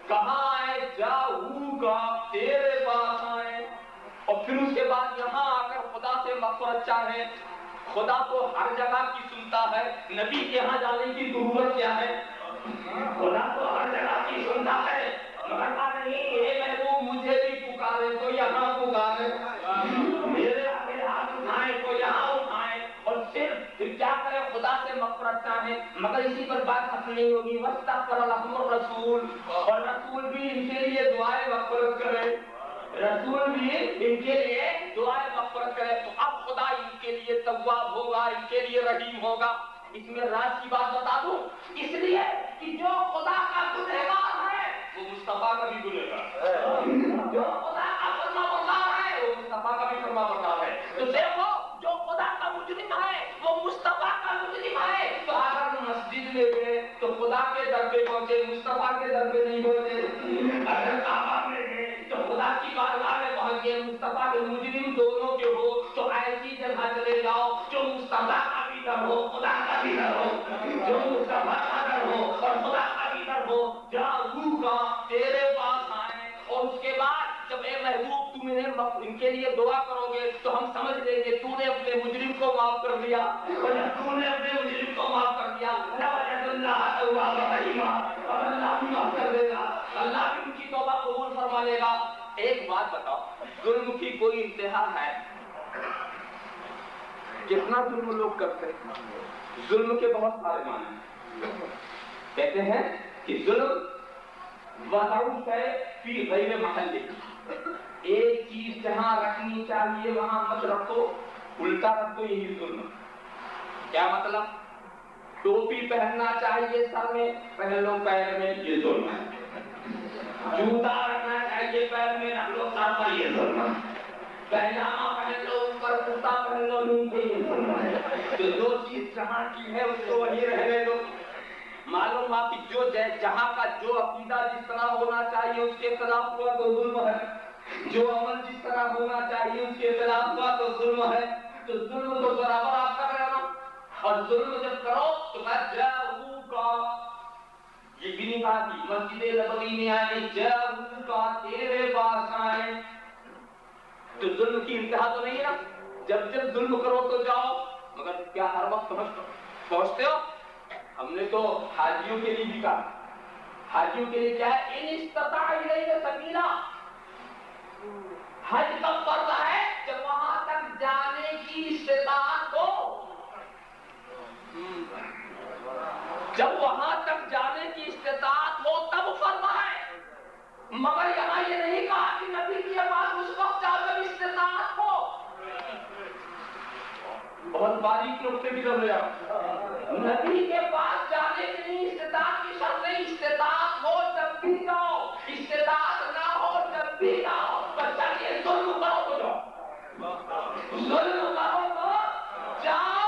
کہاں آئے؟ جاؤکا تیرے پاس آئیں، اور پھر اس کے بعد یہاں آ کر خدا سے مغفرت چاہیں۔ خدا تو ہر جگہ کی سنتا ہے، نبی کے یہاں جانے کی ضرورت کیا ہے؟ خدا تو ہر جگہ کی سنتا ہے، مگر نہیں، اے محبوب مجھے بھی پکارے تو یہاں پکارے، میرے آگے ہاتھ اٹھائیں تو یہاں اٹھائیں، اور پھر کیا کرے؟ خدا سے مغفرت چاہیں، مگر اسی پر بات ختم نہیں ہوگی، وَاسْتَغْفَرَ لَهُمُ الرَّسُولُ، اور رسول بھی ان کے لیے دعائے مغفرت کرے، رسول بھی ان کے لیے دعائے مغفرت کرے، تو اب خدا ان کے لیے تواب ہوگا، ان کے لیے رحیم ہوگا۔ اس میں راز کی بات بتا دوں، اس لیے کہ جو خدا کا گنہگار ہے وہ مصطفیٰ کا بھی گنہگار ہے، جو خدا کا فرما بردار ہے وہ مصطفیٰ کا بھی فرما بردار ہے۔ تو دیکھو، جو خدا کا مجرم ہے وہ مصطفیٰ کا مجرم ہے، تو اگر مسجد میں گئے تو خدا کے در پہ پہنچے، مصطفیٰ کے در پہ نہیں پہنچے، اگر کعبہ میں گئے تو خدا کی بارگاہ میں پہنچ گئے، مصطفیٰ کے مجرم دونوں کے ہو، تو ایسی جگہ چلے جاؤ جو مصطفیٰ کا بھی در ہو، خدا کا بھی در ہو، جو مصطفیٰ کا در ہو اور خدا کا بھی در ہو، جاؤکا تیرے پاس آئیں، اور اس کے بعد جب اے محبوب تم ان کے لیے دعا کرو گے تو ہم سمجھ لیں گے تو نے اپنے مجرم کو معاف کر دیا، اور جب تو نے اپنے مجرم کو معاف کر دیا لَوَجَدُوا اللَّهَ تَوَّابًا رَحِيمًا، اور اللہ بھی معاف کر دے گا، اللہ بھی ان کی توبہ قبول فرما لے گا۔ ایک بات بتاؤ، ظلم کی کوئی انتہا ہے؟ کتنا ظلم لوگ کرتے ہیں؟ ظلم کے بہت سارے معنی کہتے ہیں کہ ظلم وَضَعُ الشَّيْءِ فِي غَيْرِ مَحَلِّهِ، ایک چیز جہاں رکھنی چاہیے وہاں مت رکھو، الٹا رکھ دو، یہی ظلم۔ کیا مطلب؟ ٹوپی پہننا چاہیے سر میں، پہن لو پیر میں، یہ ظلم ہے۔ جوتا رکھنا چاہیے پیر میں، رکھ لو سر پر، یہ ظلم ہے۔ پہناوا پہن لو اوپر، کرتا پہن لو نیچے، یہ ظلم ہے۔ تو جو چیز جہاں کی ہے اس کو وہی رہنے دو۔ معلوم ہوا کہ جو جہاں کا جو عقیدہ جس طرح ہونا چاہیے اس کے خلاف ہوا تو ظلم ہے، جو عمل جس طرح ہونا چاہیے اس کے خلاف ہوا تو ظلم ہے۔ تو ظلم تو برابر آپ کر رہے نا، اور ظلم جب کرو تو میں جاؤکا، یہ بھی نہیں کہا کہ مسجد نبوی میں آئے، جاؤکا تیرے پاس آئے، تو ظلم کی انتہا تو نہیں ہے نا، جب جب ظلم کرو تو جاؤ، مگر کیا ہر وقت پہنچتے ہو؟ ہم نے تو حاجیوں کے لیے بھی کہا، حاجیوں کے لیے کیا ہے؟ ان استطاع الیہ سبیلا، حج کا فرض ہے جب وہاں تک جانے کی استطاعت ہو، جب وہاں تک جانے کی استطاعت ہو تب فرض ہے، مگر یہاں یہ نہیں کہا کہ نبی کی آواز اس وقت جاؤ جب استطاعت ہو۔ بہت باریک نقطے کی طرف لے آؤ، نبی کے پاس جانے کے لیے استطاعت کی شرط نہیں، استطاعت ہو جب بھی جاؤ، استطاعت نہ ہو جب بھی جاؤ، پر چلیے ظلم کرو تو جاؤ، ظلم کرو تو جاؤ،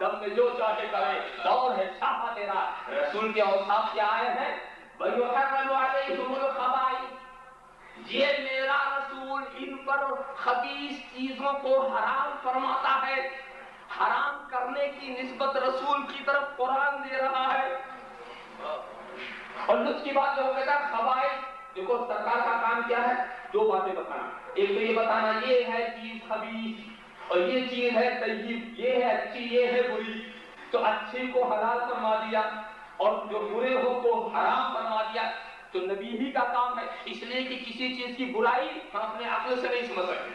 دم میں جو چاہے کرے، دور ہے شاہ تیرا۔ رسول کے اوصاف کیا آئے ہیں؟ وَيُحَرَّمُ عَلَيْهِمُ الْخَبَائِثَ، یہ میرا رسول ان پر خبیث چیزوں کو حرام فرماتا ہے۔ حرام کرنے کی نسبت رسول کی طرف قرآن دے رہا ہے۔ اور لطف کی بات جو کہتا ہے خبائث، دیکھو سرکار کا کام کیا ہے؟ دو باتیں بتانا، ایک تو یہ بتانا یہ ہے چیز خبیث اور یہ چیز ہے طیب، یہ ہے اچھی یہ ہے بری، تو اچھی کو حلال فرما دیا اور جو برے ہو کو حرام فرما دیا۔ تو نبی ہی کا کام ہے، اس لیے کہ کسی چیز کی برائی ہم اپنے عقل سے نہیں سمجھ سکتے،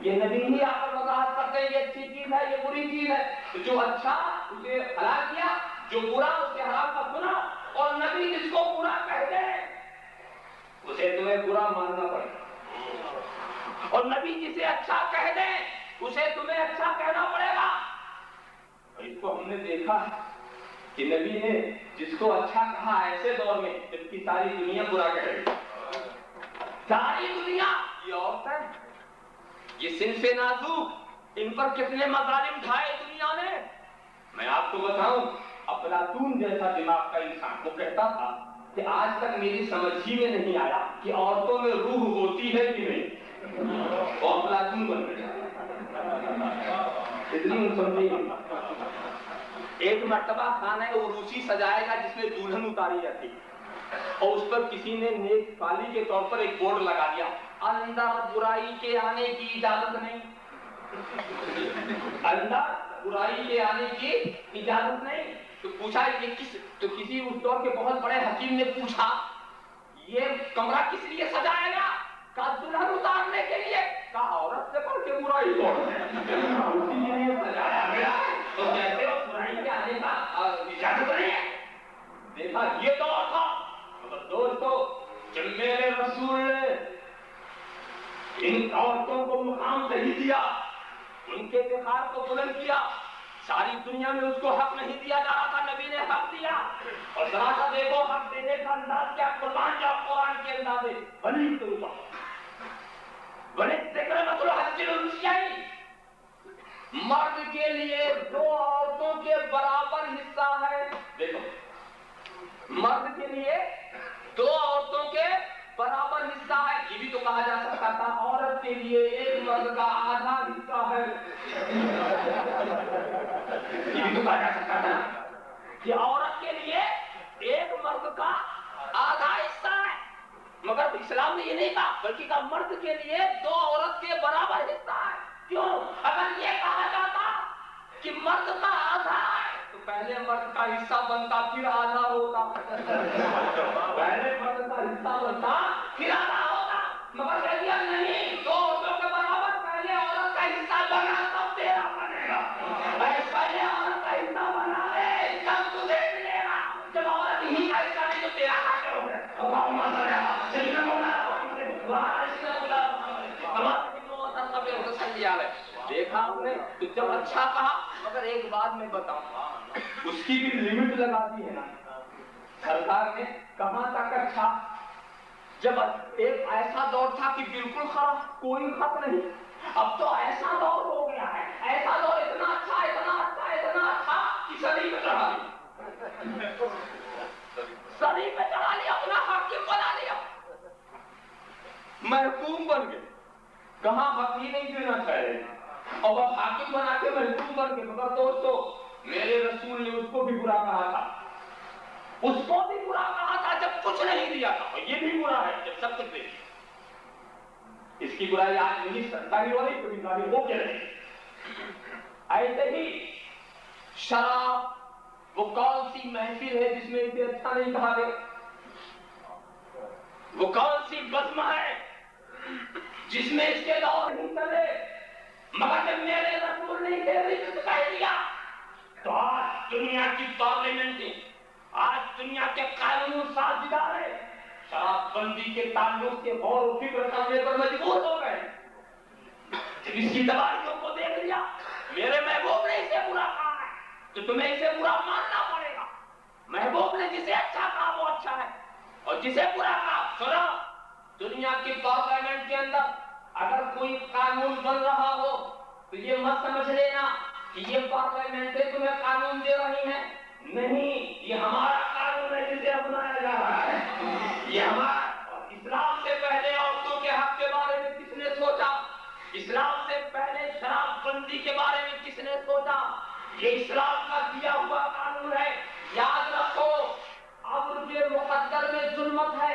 یہ نبی ہی آپ کو وضاحت کرتے ہیں یہ اچھی چیز ہے یہ بری چیز ہے۔ تو جو اچھا اسے حلال کیا، جو برا اسے حرام کا سنا، اور نبی جس کو برا کہتے ہیں اسے تمہیں برا ماننا پڑے گا، اور نبی جسے اچھا کہہ دیں اسے تمہیں اچھا کہنا پڑے گا۔ اس کو ہم نے دیکھا کہ نبی نے جس کو اچھا کہا ایسے دور میں جبکہ ساری دنیا برا کہہ رہی، ساری دنیا، یہ عورتیں، یہ صنف نازک، ان پر کتنے مظالم ڈھائے دنیا نے۔ میں آپ کو بتاؤں، افلاطون جیسا دماغ کا انسان وہ کہتا تھا کہ آج تک میری سمجھ ہی میں نہیں آیا کہ عورتوں میں روح ہوتی ہے کہ نہیں، وہ افلاطون بن گیا، اتنی سمجھی۔ ایک مرتبہ خانہ عروسی سجائے گا جس میں دلہن اتاری جاتی، اور اس پر کسی نے نیک خالی کے طور پر ایک بورڈ لگا دیا، اندر برائی کے آنے کی اجازت نہیں، اندر برائی کے آنے کی اجازت نہیں۔ تو پوچھا یہ کس، تو کسی اس دور کے بہت بڑے حکیم نے پوچھا یہ کمرہ کس لیے سجایا گیا؟ کہا دلہن اتارنے کے لیے۔ کہا عورت سے بڑھ کے برائی کون ہے؟ اسی لیے سجایا گیا تو کہتے ہو برائی کے آنے کا اجازت نہیں ہے۔ دیکھا یہ دور تھا، مگر دوستو جب میرے رسول نے ان عورتوں کو مقام نہیں دیا، ان کے افتخار کو بلند کیا، ساری دنیا میں اس کو حق نہیں دیا جا رہا تھا، نبی نے حق دیا۔ اور ذرا سا دیکھو حق دینے کا انداز کیا، قربان کیا قرآن کے انداز ہے، بلی طریقہ بڑے ذکر مطلب حج الانسیائی، مرد کے لیے دو عورتوں کے برابر حصہ ہے۔ دیکھو مرد کے لیے دو عورتوں کے برابر حصہ ہے، یہ بھی تو کہا جا سکتا تھا عورت کے لیے ایک مرد کا آدھا حصہ ہے، یہ بھی تو کہا جا سکتا تھا کہ عورت کے لیے ایک مرد کا آدھا حصہ ہے، مگر اسلام نے یہ نہیں کہا، بلکہ کہا مرد کے لیے دو عورت کے برابر حصہ ہے۔ کیوں؟ اگر یہ کہا جاتا کہ مرد کا آدھا ہے تو پہلے مرد کا حصہ بنتا پھر آدھا ہوتا، پہلے مرد کا حصہ بنتا پھر آدھا ہوتا، مگر کہہ دیا نہیں، دو عورتوں کے برابر، پہلے عورت کا حصہ بنا تب تیرا بنے گا، پہلے عورت کا حصہ بنا لے تب تجھے ملے گا، جب عورت ہی کا حصہ نہیں تو تیرا کھاتے ہو گئے۔ دیکھا ہم نے تو جب اچھا کہا، مگر ایک بات میں بتاؤں اس کی بھی لمٹ لگا دی ہے نا سرکار نے، کہاں تک اچھا؟ جب ایک ایسا دور تھا کہ بالکل خراب کوئی خط نہیں، اب تو ایسا دور ہو گیا ہے، ایسا دور اتنا اچھا اتنا اچھا اتنا اچھا کہ صدی پہ چڑھا لیا، صدی پہ چڑھا لیا، اپنا حاکم بنا لیا، محکوم بن گئے، کہاں حق ہی نہیں دینا چاہیے، اور اب حاکم بنا کے محکوم بن گئے۔ مگر دوستو میرے رسول نے اس کو بھی برا کہا تھا، اس کو بھی برا کہا تھا جب کچھ نہیں دیا تھا، اور یہ بھی برا ہے جب سب کچھ دے دیا۔ اس کی برائی آج نہیں سرکاری ہو رہی، کبھی کبھی ہو کے رہے۔ ایسے ہی شراب، وہ کون سی محفل ہے جس میں اسے اچھا نہیں کہا گیا؟ وہ کون سی بزم ہے جس میں اس کے دور نہیں چلے؟ مگر جب میرے رسول نے اسے کہہ دیا تو آج دنیا کی پارلیمنٹیں، آج دنیا کے قانون ساز ادارے شراب بندی کے تعلق سے غور و فکر کرنے پر مجبور ہو گئے۔ جب اس کی تباہیوں کو دیکھ لیا، میرے محبوب نے اسے برا کہا ہے تو تمہیں اسے برا ماننا پڑے گا۔ محبوب نے جسے اچھا کہا وہ اچھا ہے، اور جسے برا کہا سنو، دنیا کی پارلیمنٹ کے اندر اگر کوئی قانون بن رہا ہو تو یہ مت سمجھ لینا کہ یہ پارلیمنٹیں تمہیں قانون دے رہی ہیں، نہیں، یہ ہمارا قانون ہے جسے اپنایا جا رہا ہے، یہ ہمارا۔ اسلام سے پہلے عورتوں کے حق کے بارے میں کس نے سوچا؟ اسلام سے پہلے شراب بندی کے بارے میں کس نے سوچا؟ یہ اسلام کا دیا ہوا قانون ہے۔ یاد رکھو، ابر کے مقدر میں ظلمت ہے،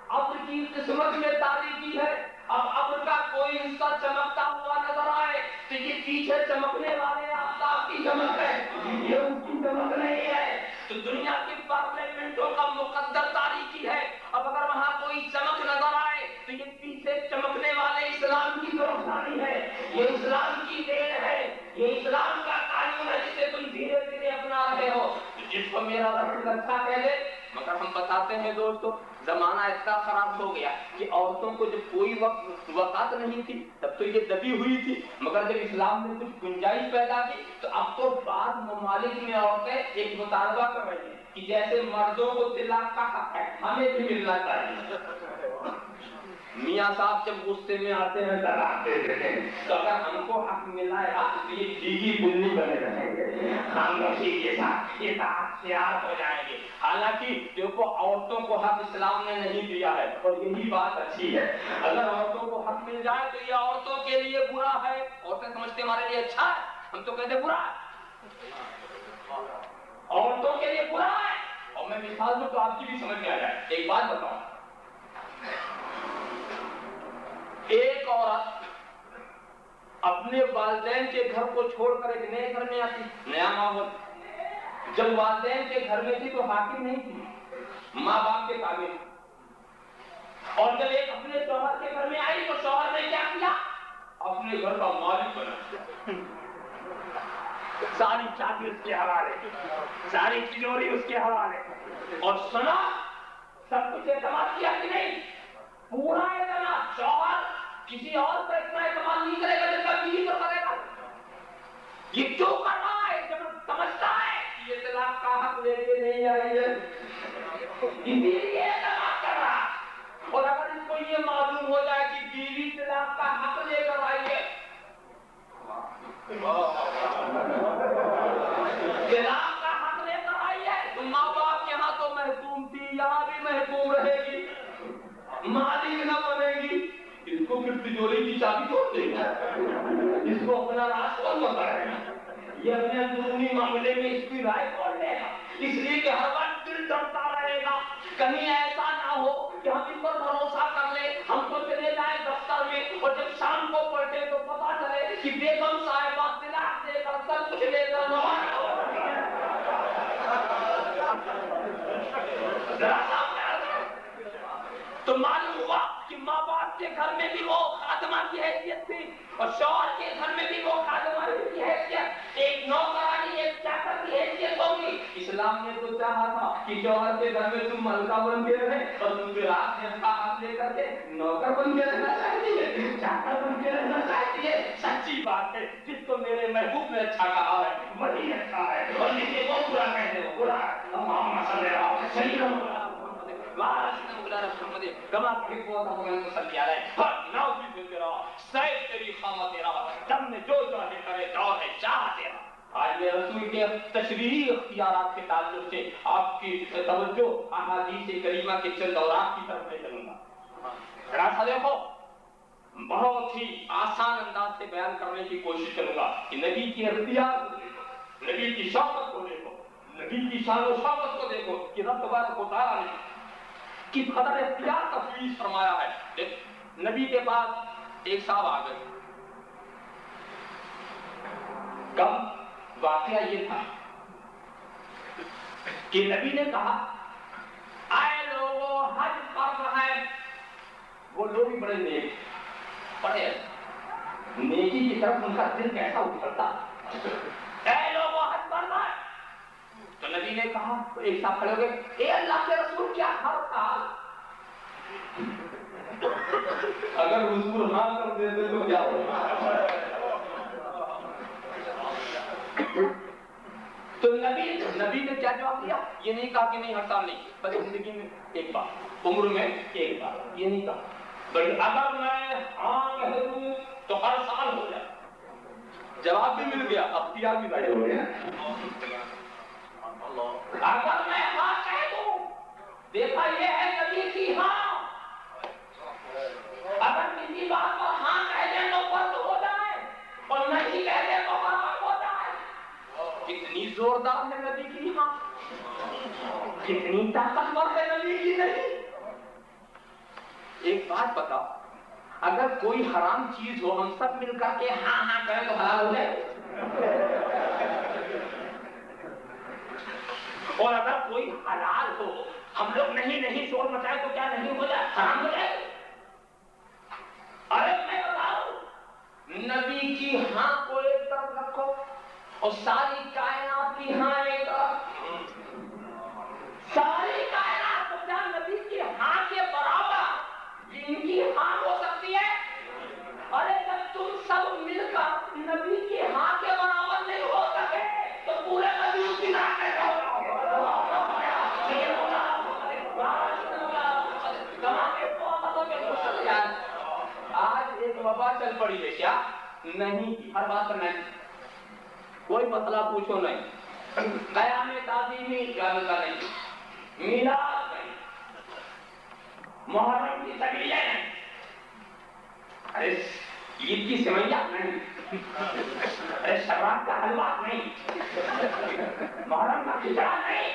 ابر کی قسمت میں تاریکی ہے۔ اب ابر کا کوئی حصہ چمکتا ہوا نظر آئے تو یہ پیچھے چمکنے والے آفتاب کی چمک ہے، یہ اس کی چمک نہیں ہے۔ تو دنیا کی پارلیمنٹوں کا مقدر تاریکی ہے، اب اگر وہاں کوئی چمک نظر آئے تو یہ پیچھے چمکنے والے اسلام کی روشنی ہے، یہ اسلام کی دین ہے، یہ اسلام کا قانون ہے جسے تم دھیرے دھیرے اپنا رہے ہو۔ جس کو میرا رسول اچھا کہہ دے، مگر ہم بتاتے ہیں دوستو، زمانہ اتنا خراب ہو گیا کہ عورتوں کو جب کوئی وقت نہیں تھی تب تو یہ دبی ہوئی تھی، مگر جب اسلام نے کچھ گنجائش پیدا کی تو اب تو بعض ممالک میں عورتیں ایک مطالبہ کر رہی ہیں کہ جیسے مردوں کو طلاق کا حق ہے ہمیں بھی ملنا چاہیے۔ میاں صاحب جب غصے میں آتے ہیں طلاق دے دیتے ہیں، تو اگر ہم کو حق ملا ہے تو یہ بیوی بلی بنے رہیں گے، خاموشی کے ساتھ اطاعت ہو جائیں گے۔ حالانکہ دیکھو عورتوں کو حق اسلام نے نہیں دیا ہے، اور یہی بات اچھی ہے۔ اگر عورتوں کو حق مل جائے تو یہ عورتوں کے لیے برا ہے، عورتیں سمجھتے ہمارے لیے اچھا ہے، ہم تو کہتے برا ہے، عورتوں کے لیے برا ہے۔ اور میں مثال دوں تو آپ کی بھی سمجھ میں آ جائے۔ ایک بات بتاؤں، ایک عورت اپنے والدین کے گھر کو چھوڑ کر ایک نئے گھر میں آتی، نیا ماحول۔ جب والدین کے گھر میں تھی تو حاکم نہیں تھی، ماں باپ کے تابع تھی، اور جب ایک اپنے شوہر کے گھر میں آئی تو شوہر نے کیا کیا؟ اپنے گھر کا مالک بنا، ساری چابی اس کے حوالے، ساری تجوری اس کے حوالے، اور سنا سب کچھ اعتماد کیا کہ نہیں؟ پورا اعتماد۔ شوہر کسی اور پر اتنا اعتماد نہیں کرے گا جب بیوی پر کرے گا۔ یہ کیوں کر رہا ہے؟ جب سمجھتا ہے کہ یہ طلاق کا حق لے کے نہیں آئی ہے، اسی لیے اعتماد کر رہا۔ اور اگر اس کو یہ معلوم ہو جائے کہ بیوی طلاق کا حق لے کر آئی ہے، طلاق کا حق لے کر آئی ہے، تو ماں باپ یہاں تو محکوم تھی، یہاں بھی محکوم رہے گی، مالک نہ بنے گی۔ اس کو پھر تجوری کی چابی چھوڑ دے گا، اس کو اپنا راز کون بتائے گا؟ یہ اپنے اندرونی معاملے میں اس کی رائے کون لے گا؟ اس لیے کہ ہر وقت دل ڈرتا رہے گا کہیں ایسا نہ ہو کہ ہم ان پر بھروسہ کر لیں، ہم تو چلے جائیں دفتر میں اور جب شام کو پلٹے تو پتا چلے کہ بیگم صاحبہ طلاق دے کر سب کچھ لے کر روانہ ہو رہی ہے۔ تو معلوم ہوا کہ ماں باپ کے گھر میں بھی وہ خادمہ کی حیثیت تھی اور شوہر کے گھر میں بھی وہ خادمہ کی حیثیت، ایک نوکرانی ایک چاکر کی حیثیت ہوگی۔ اسلام نے تو چاہا تھا کہ شوہر کے گھر میں تم ملکہ بن کے رہے اور تم بھی رات میں کا حق لے کر کے نوکر بن کے رہنا چاہتی ہے، چاکر بن کے رہنا چاہتی ہے۔ سچی بات ہے، جس کو میرے محبوب نے اچھا کہا ہے وہی اچھا ہے، اور جسے وہ برا کہتے ہو برا ہے۔ اللہم صلی اللہ علیہ وسلم کما تحب وترضى صلی علیہ ناؤ کی تیرا سیف تیری خامہ تیرا دم میں جو چاہے کرے دور ہے چاہ تیرا۔ آج میں رسول کے تشریحی اختیارات کے تعلق سے آپ کی توجہ احادیث کریمہ کے چند اورات کی طرف لے چلوں گا۔ ذرا سا دیکھو، بہت ہی آسان انداز سے بیان کرنے کی کوشش کروں گا کہ نبی کی اختیار، نبی کی شوقت کو دیکھو، نبی کی شان و شوقت کو دیکھو کہ رب تبارک و تعالیٰ نے کس قدر اختیار تفویض فرمایا ہے۔ نبی کے پاس ایک صاحب آ گئے، کب واقعہ یہ تھا کہ نبی نے کہا آئے لوگوں حج فرض ہے۔ وہ لوگ بھی بڑے نیک پڑے، نیکی کی طرف ان کا دل کیسا اچھلتا، اے لوگوں حج فرض ہے۔ تو نبی نے کہا، تو ایک صاحب کھڑے ہو گئے، اے اللہ کے رسول کیا ہر سال؟ اگر حضور ہاں کر دیتے تو کیا ہوگا؟ تو نبی نے کیا جواب دیا؟ یہ نہیں کہا کہ نہیں ہر سال نہیں، بس زندگی میں ایک بار، عمر میں ایک بار، یہ نہیں کہا بلکہ اگر میں ہاں کہہ دوں تو ہر سال ہو جائے۔ جواب بھی مل گیا، اب اختیار بھی ظاہر ہو گیا. اگر میں ہاں کہہ دوں دیکھا یہ ہے نبی کی ہاں، اگر کسی بات پر ہاں کہہ دیں تو فرض ہو جائے اور نہیں کہہ دیں تو حرام ہو جائے. کتنی زوردار ہے نبی کی ہاں، کتنی طاقتور ہے نبی کی نہیں. ایک بات بتاؤ، اگر کوئی حرام چیز ہو ہم سب مل کر کے ہاں ہاں کریں تو حلال ہو جائے، اور اگر کوئی حلال ہو ہم لوگ نہیں نہیں شور مچائے تو کیا نہیں ہو جائے، حرام ہو جائے. ارے میں بتاؤں نبی کی ہاں کو ایک طرف رکھو اور ساری کائنات کی ہاں ایک طرف. ساری کائنات کو کیا نبی کی ہاں کے برابر ان کی ہاں ہو سکتی ہے؟ ارے جب تم سب مل کر نبی کی ہاں کے برابر نہیں ہو سکے تو پورے نبی کی ہاں کیسے ہوگا؟ آج ایک وبا چل پڑی ہے کیا؟ نہیں، ہر بات پر نہیں، کوئی مسئلہ پوچھو نہیں، قیام تعظیمی جانتا نہیں، میلاد نہیں، محرم کی تقریبیں نہیں، ارے عید کی سوئیاں نہیں، ارے شراب کا حلوہ نہیں، محرم کا کھچڑا نہیں،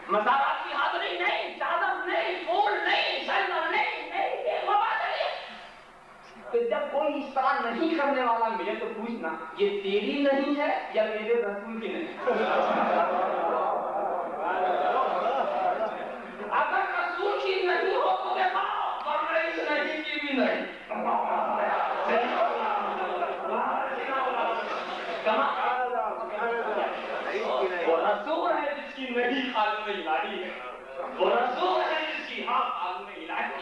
مزارات کی حاضری نہیں، چادر نہیں، پھول نہیں، سینر نہیں، نہیں، یہ وبا چلی. تو جب کوئی اس طرح نہیں کرنے والا ملے تو پوچھنا یہ تیری نہیں ہے یا میرے رسول کی نہیں. اگر رسول کی نہیں ہو تو دکھاؤ، ورنہ اس نہیں کی بھی نہیں. وہ رسول ہے جس کی نہیں خالق میں الہی ہے، وہ رسول ہے جس کی ہاں خالق میں الہی ہے.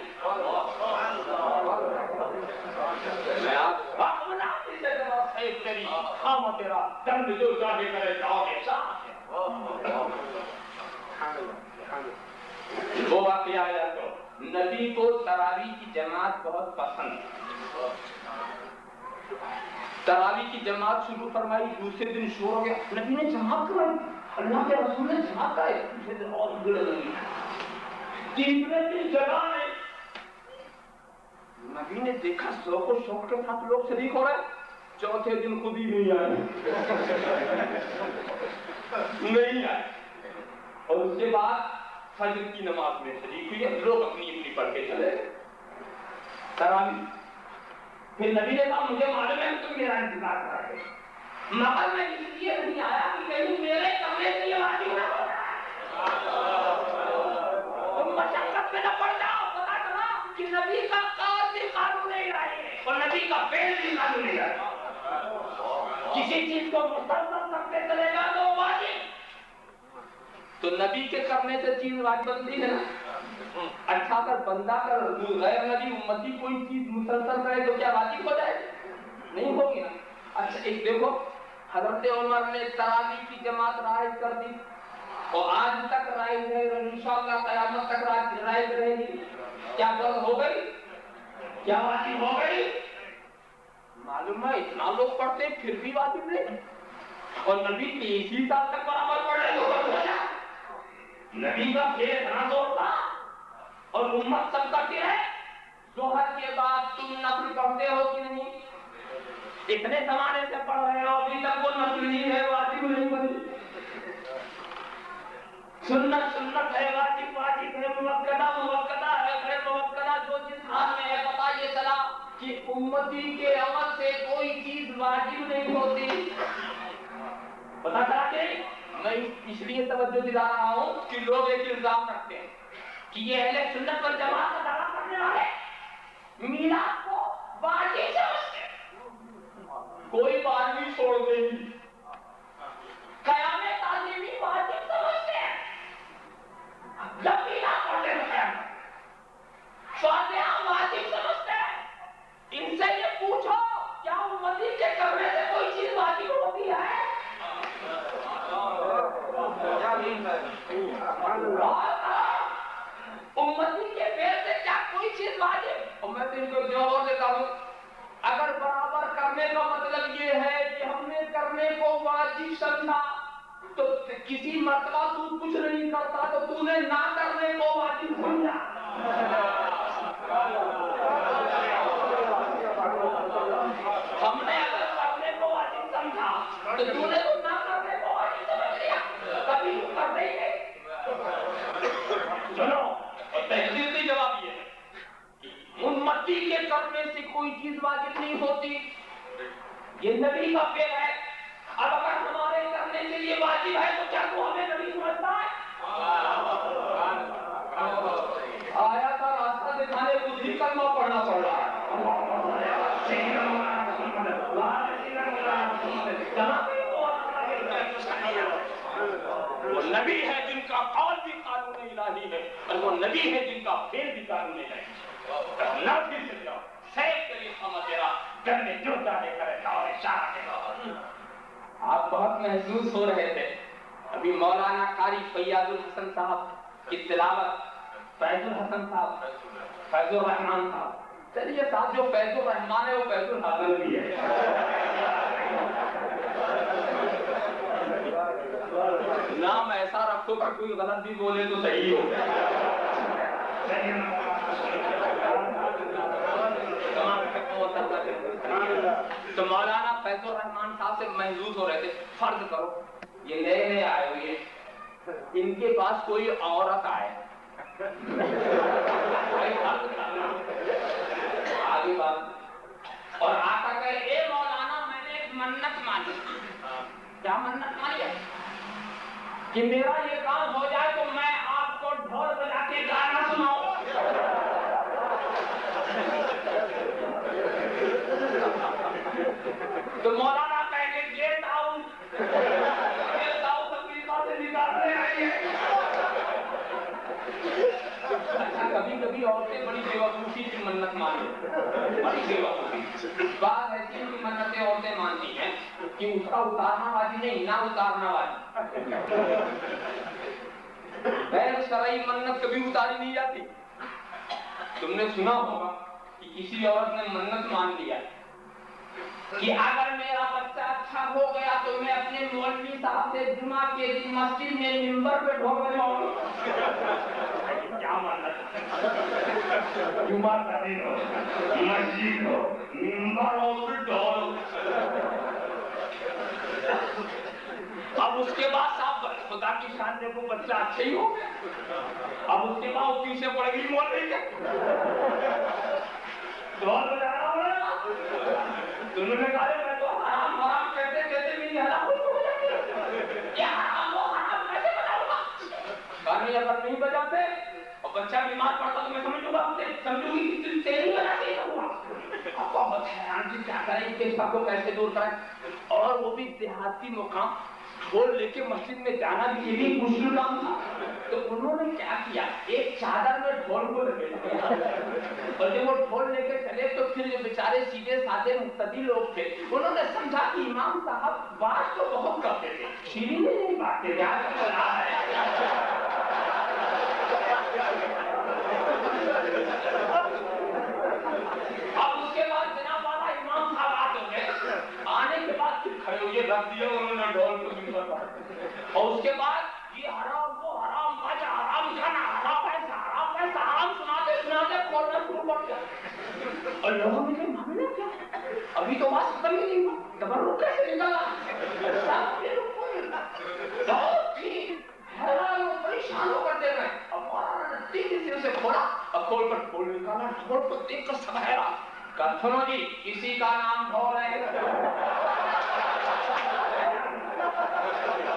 میں آپ اپنا سے جواب سیف تیری خام تیرا دم جو چاہے کرے جاؤ کے ساتھ. وہ واقعہ آیا تو نبی کو تراویح کی جماعت بہت پسند. تراویح کی جماعت شروع فرمائی، دوسرے دن شروع ہو گیا، نبی نے جماعت کرائی، اللہ کے رسول نے جماعت کرائی، دوسرے دن اور بگڑ گئی، تیسرے دن جگہ نہیں. نبی نے دیکھا ذوق و شوق کے ساتھ لوگ شریک ہو رہے، چوتھے دن خود ہی نہیں آئے نہیں آئے. اور اس کے بعد فجر کی نماز میں شریک ہوئی، لوگ اپنی اپنی پڑھ کے چلے تراویح. پھر نبی نے کہا مجھے معلوم ہے تم میرا انتظار کر رہے ہو، مگر میں اس لیے نہیں آیا کہ کہیں میرے کمرے سے یہ واجب نہ ہو جائے، تم مشقت میں نہ پڑ جاؤ. پتا چلا کہ نبی کا قول بھی قانون الہی ہے اور نبی کا فعل بھی قانون الہی ہے. کسی چیز کو مسلسل کرتے چلے گا تو واجب، تو نبی کے کرنے سے چیز واجب بنتی ہے نا. اچھا اگر بندہ کر غیر نبی امتی کوئی چیز مسلسل کرے تو کیا واجب ہو جائے؟ نہیں ہوگی نا. اچھا ایک دیکھو، حضرت عمر نے تراویح کی جماعت رائج کر دی اور آج تک رائج ہے، انشاءاللہ قیامت تک رائج رہے گی. کیا فرض ہو گئی؟ کیا واجب ہو گئی؟ معلوم ہے اتنا لوگ پڑھتے پھر بھی واجب نہیں، اور نبی 30 سال تک برابر پڑھ رہے ہو. نبی کا پھر اتنا زور تھا اور امت سب کرتی ہے. ظہر کے بعد تم نفل پڑھتے ہو کہ نہیں؟ اتنے زمانے سے پڑھ رہے ہو، ابھی تک وہ نفل نہیں ہے، واجب نہیں بنی. سنت سنت ہے، واجب واجب ہے، موقدہ موقدہ ہے، غیر موقدہ جو جس حال میں ہے. پتا یہ چلا کہ امتی کے عمل سے کوئی چیز واجب نہیں ہوتی. پتا چلا کہ میں اس لیے توجہ دلا رہا ہوں کہ لوگ ایک الزام رکھتے ہیں کہ یہ اہل سنت والجماعت کا دعویٰ کرنے والے میلاد کو واجب سمجھتے ہیں. کوئی بات نہیں چھوڑ دے گی، قیام تعظیمی واجب سمجھتے ہیں. جب میلاد پڑھتے ہیں فاتحہ واجب سمجھتے ہیں. ان سے یہ پوچھو کیا امتی کے کرنے سے کوئی چیز واجب ہوتی ہے؟ امتی کے فعل سے کیا کوئی چیز واجب؟ اور میں تو ان کو جو کسی مرتبہ تو کچھ نہیں کرتا تو تو نے نہ کرنے کو واجب سمجھا. ہم نے اگر کرنے کو واجب سمجھا تو تو نے تو نہ کرنے کو واجب سمجھ لیا. کبھی تو کرتے ہی نہیں. چلو اور تحقیقی جواب یہ ہے امتی کے کرنے سے کوئی چیز واجب نہیں ہوتی. یہ نبی کا فعل ہے. اب اگر ہمارے کرنے سے یہ واجب ہے تو کیا تو ہمیں نبی سمجھتا ہے؟ آیا تھا راستہ دکھانے کو بھی کلمہ پڑھنا پڑ رہا ہے. وہ نبی ہے جن کا قول بھی قانون الہی ہے اور وہ نبی ہے جن کا فعل بھی قانون الہی ہے. نبی سے جاؤ سیف کریے خامہ تیرا گھر میں جو چاہے کرے اور اشارہ کرے. آپ بہت محسوس ہو رہے تھے. ابھی مولانا قاری فیاض الحسن صاحب کی تلاوت فیض الحسن صاحب فیض الرحمان صاحب. چلیے صاحب جو فیض الرحمان ہے وہ فیض الحسن بھی ہے. نام ایسا رکھو کہ کوئی غلط بھی بولے تو صحیح ہو. تو مولانا فیض الرحمان صاحب سے محظوظ ہو رہے تھے. فرض کرو یہ نئے نئے آئے ہوئے ان کے پاس کوئی عورت آئے آگے بات اور آتا کہ اے مولانا میں نے ایک منت مانی. کیا منت مانی ہے؟ کہ میرا یہ کام ہو جائے تو میں آپ کو ڈھول بجا کے گانا سناؤں. تو مولانا کہیں گے گیٹ آؤٹ افریقہ سے نکالنے آئیے. اچھا کبھی کبھی عورتیں بڑی بیوقوفی کی منت مانتی. بڑی بیوقوفی بعض ایسی منتیں عورتیں مانتی ہیں کہ اس کا اتارنا واجب نہیں نہ اتارنا واجب. غیر شرعی منت کبھی اتاری نہیں جاتی. تم نے سنا ہوگا کہ کسی عورت نے منت مان لیا کہ اگر میرا بچہ اچھا ہو گیا تو میں اپنے مولوی صاحب سے جمعہ کے دن مسجد میں منبر پہ ڈھول بجاؤں گا. کیا منت؟ جمعہ کا دن ہو مسجد ہو منبر ہو پھر ڈھول. اب اس کے بعد صاحب خدا کی شان دیکھو بچہ اچھا ہی ہو. اب اس کے بعد پیچھے پڑ گئی مولوی کے ڈھول بجانا ہو رہا. تم نے کہا میں تو حرام حرام کہتے کہتے بھی حرام ہو جاتی. کیا حرام ہو حرام کیسے بجاؤں گا؟ کہانی اگر نہیں بجاتے اور بچہ بیمار پڑتا تو میں سمجھوں گا سمجھوں گی کہ تیری وجہ سے ہوا. آپ کو بہت حیران جی کیا کریں کہ سب کو کیسے دور کریں. اور وہ بھی دیہاتی مقام ڈھول لے کے مسجد میں جانا بھی بھی مشکل کام تھا. تو انہوں نے کیا کیا ایک چادر میں ڈھول کو لپیٹا اور جب وہ ڈھول لے کے چلے تو پھر جو بیچارے سیدھے سادے مقتدی لوگ تھے انہوں نے سمجھا کہ امام صاحب بات تو بہت کرتے تھے شیرین نہیں باتیں یاد چلا ہے. اب اس کے بعد جناب والا امام صاحب آتے ہوئے آنے کے بعد پھر کھڑے ہوئے رکھ دیا انہوں نے ڈھول کو منبر پر. اور اس کے بعد یہ حرام وہ حرام باجا حرام کھانا حرام پیسہ حرام سناتے کھولنا شروع کر دیا. اور لوگوں نے کہا معاملہ کیا ابھی تو بات ختم ہی نہیں ہوا تبرک کیسے نکالا. حیران اور پریشان ہو کر دے گئے. اب مولانا نے تیزی سے اسے کھولا اور کھول کر ڈھول نکالا. ڈھول کو دیکھ کر سب حیران. کہا سنو جی کسی کا نام ڈھول ہے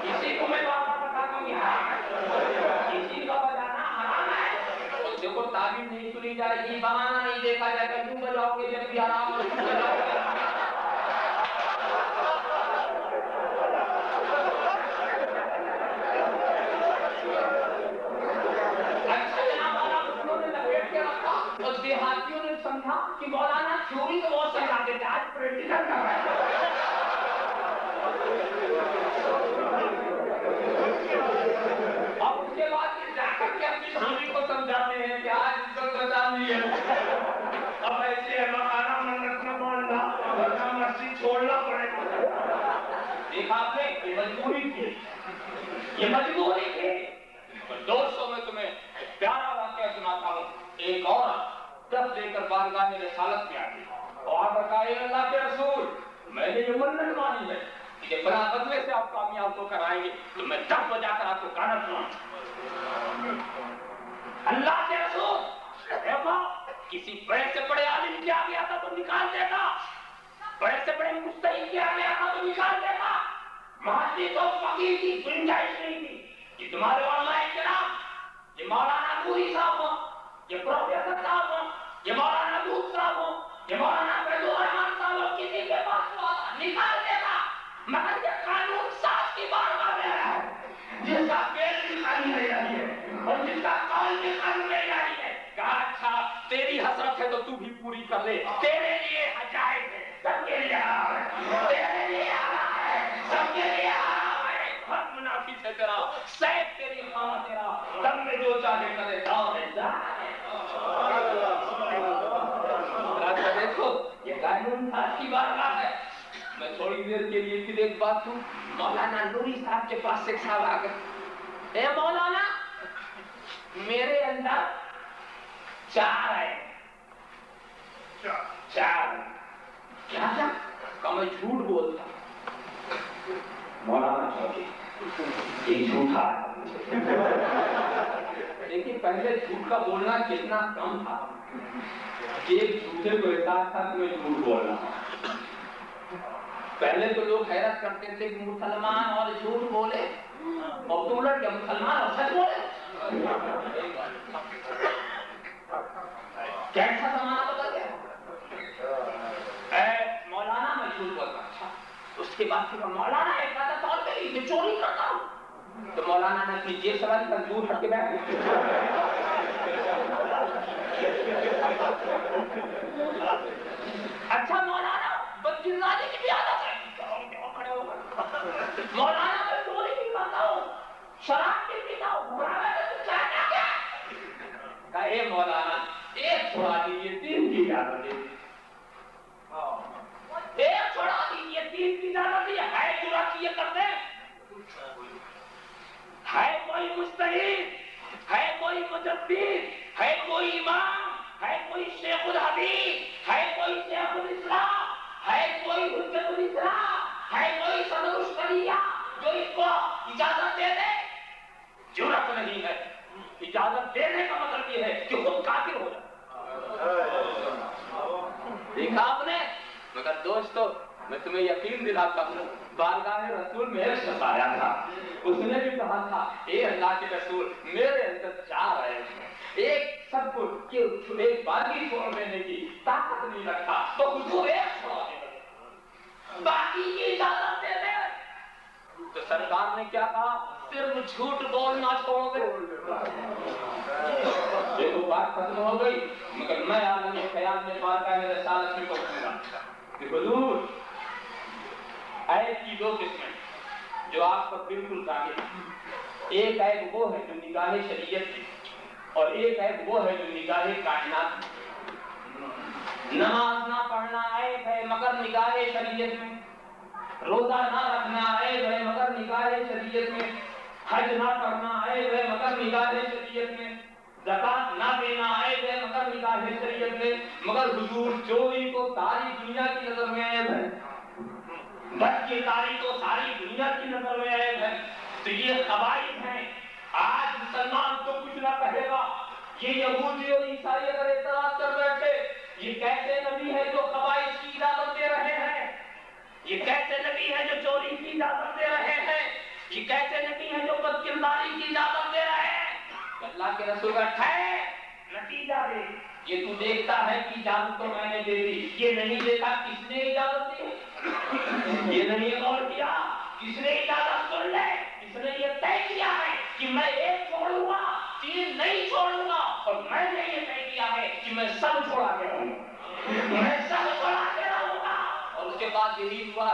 کسی کو میں بات بتاتا ہوں کسی کا بجانا حرام ہے. اور دیکھو تعبیر نہیں سنی جائے گی بہانہ نہیں دیکھا جائے گا کیوں بجاؤ گے جب بھی حرام بجاؤ گے. اور دیہاتیوں نے سمجھا کہ مولانا چوری تو بہت سمجھاتے تھے آج پریکٹیکل کر رہے ہیں. اب اس کے بعد جا کر کے اپنی شاملی کو سمجھاتے ہیں کہ آج عزت بچانی ہے. اب ایسے ہے مولانا منت نہ ماننا ورنہ مسجد چھوڑنا پڑے گا. دیکھا آپ نے مجبوری تھی یہ مجبوری تھی. دوستوں میں تمہیں پیارا واقعہ سناتا ہوں. ایک عورت دف دے کر بارگاہ رسالت میں آئی اور کہا اے اللہ کے رسول میں نے یہ منت مانی ہے کہ فلاں بدلے سے آپ کامیاب ہو کر آئیں گے تو میں دف بجا کر آپ کو گانا سناؤں. اللہ کے رسول دیکھو کسی بڑے سے بڑے عالم کیا گیا تھا تو نکال دے گا, بڑے سے بڑے مجتہد کیا گیا تھا تو نکال دے گا. محدث و فقیہ کی گنجائش نہیں تھی. یہ تمہارے علماء کرام, یہ مولانا نوری صاحب ہو, یہ پروفیسر صاحب ہو, یہ مولانا دودھ صاحب ہو, یہ مولانا فیض الرحمان صاحب ہو, کسی کے پاس تو آتا نکال دے گا. مگر یہ قانون ساز کی بارگاہ میں ہے جس کا پیل بھی خالی نہیں رہی ہے اور جس کا قول بھی خالی نہیں رہی ہے. کہا اچھا تیری حسرت ہے تو تو بھی پوری کر لے, تیرے لیے حجائز ہے سب کے لیے حرام ہے, تیرے لیے حرام ہے سب کے لیے حرام ہے. حق منافی سے تیرا سیف تیری خانہ تیرا دم میں جو چاہے کرے داؤ ہے دیکھو یہ قانون ساز کی بارگاہ ہے. میں تھوڑی دیر کے لیے پھر ایک بات ہوں. مولانا نوری صاحب کے پاس ایک صاحب آ گئے, اے مولانا میرے اندر 4 ہے. 4 کیا تھا کہ میں جھوٹ بولتا. مولانا چوکی یہ جھوٹا ہے. لیکن پہلے جھوٹ کا بولنا کتنا کم تھا. ایک جھوٹے کو احساس تھا کہ میں جھوٹ بول رہا ہوں. پہلے تو لوگ حیرت کرتے تھے کہ مسلمان اور جھوٹ بولے اور تم لوگ کیا مسلمان اور سچ بولے. کیسا زمانہ بدل گیا. اے مولانا میں جھوٹ بولتا. اچھا اس کے بعد پھر مولانا ایک آدھا طور پہ میں چوری کرتا ہوں. تو مولانا نے اپنی جیب سواری کر دور ہٹ کے بیٹھ. اچھا مولانا بدکرداری کی بھی عادت ہے. مولانا میں چوری بھی کرتا ہوں, شراب بھی پیتا ہوں, کہا اے مولانا ایک چھوڑا دیجیے 3 کی اجازت دے. ایک چھوڑا دیجیے 3 کی اجازت دی. ہے جرأت یہ کرتے, ہے کوئی مجتہد, ہے کوئی مجدد, ہے کوئی امام, ہے کوئی شیخ الحدیث, ہے کوئی شیخ الاسلام, ہے کوئی حجت الاسلام, ہے کوئی صدر الشریعہ جو اس کو اجازت دے دے. جرأت نہیں ہے. اجازت دینے کا مطلب یہ ہے کہ خود کافر ہو جائے. دیکھا آپ نے. مگر دوستو میں تمہیں یقین دلاتا ہوں بارگاہ رسول میں ایک شخص آیا تھا. اس نے بھی کہا تھا اے اللہ کے رسول میرے اندر 4 ہے. ایک سب کو ایک باقی چھوڑ دینے کی طاقت نہیں رکھتا تو حضور ایک چھوڑ دے باقی کی اجازت دے دے. تو سرکار نے کیا کہا صرف جھوٹ بولنا چھوڑ دے. دیکھو بات ختم ہو گئی. مگر میں عالم خیال میں بارگاہ رسالت میں پہنچوں گا کہ حضور عیب کی 2 قسمیں جو آپ پر بالکل ظاہر ہے. ایک عیب وہ ہے جو نگاہ شریعت میں اور ایک عیب وہ ہے جو نگاہ کائنات میں. نماز نہ پڑھنا عیب ہے مگر نگاہ شریعت میں. روزہ نہ رکھنا عیب ہے مگر نگاہ شریعت میں. حج نہ کرنا عیب ہے مگر نگاہ شریعت میں. زکات نہ دینا عیب ہے مگر نگاہ شریعت میں. مگر حضور چوری کو ساری دنیا کی نظر میں عیب ہے, بدکرداری کو ساری دنیا کی نظر میں عیب ہے. تو یہ قبائل ہیں. آج مسلمان تو کچھ نہ کہے گا. یہ یہودی اور عیسائی اگر اعتراض کر بیٹھے یہ کیسے نبی ہے جو قبائل کی اجازت دے رہے ہیں, یہ کیسے نبی ہے جو چوری کی اجازت دے رہے ہیں, یہ کیسے نبی ہے جو بدکرداری کی اجازت دے رہے ہیں. اللہ کے رسول کا ٹھہر نتیجہ دے. یہ تو دیکھتا ہے کہ اجازت تو میں نے دے دی, یہ نہیں دیکھا کس نے اجازت دی, یہ نہیں غور کیا کس نے اجازت سن لے. اس نے یہ طے کیا ہے کہ میں ایک چھوڑوں گا 3 نہیں چھوڑوں گا, اور میں نے یہ طے کیا ہے کہ میں سب چھوڑا کے رہوں گا, میں سب چھوڑا کے رہوں گا. اور اس کے بعد یہی ہوا.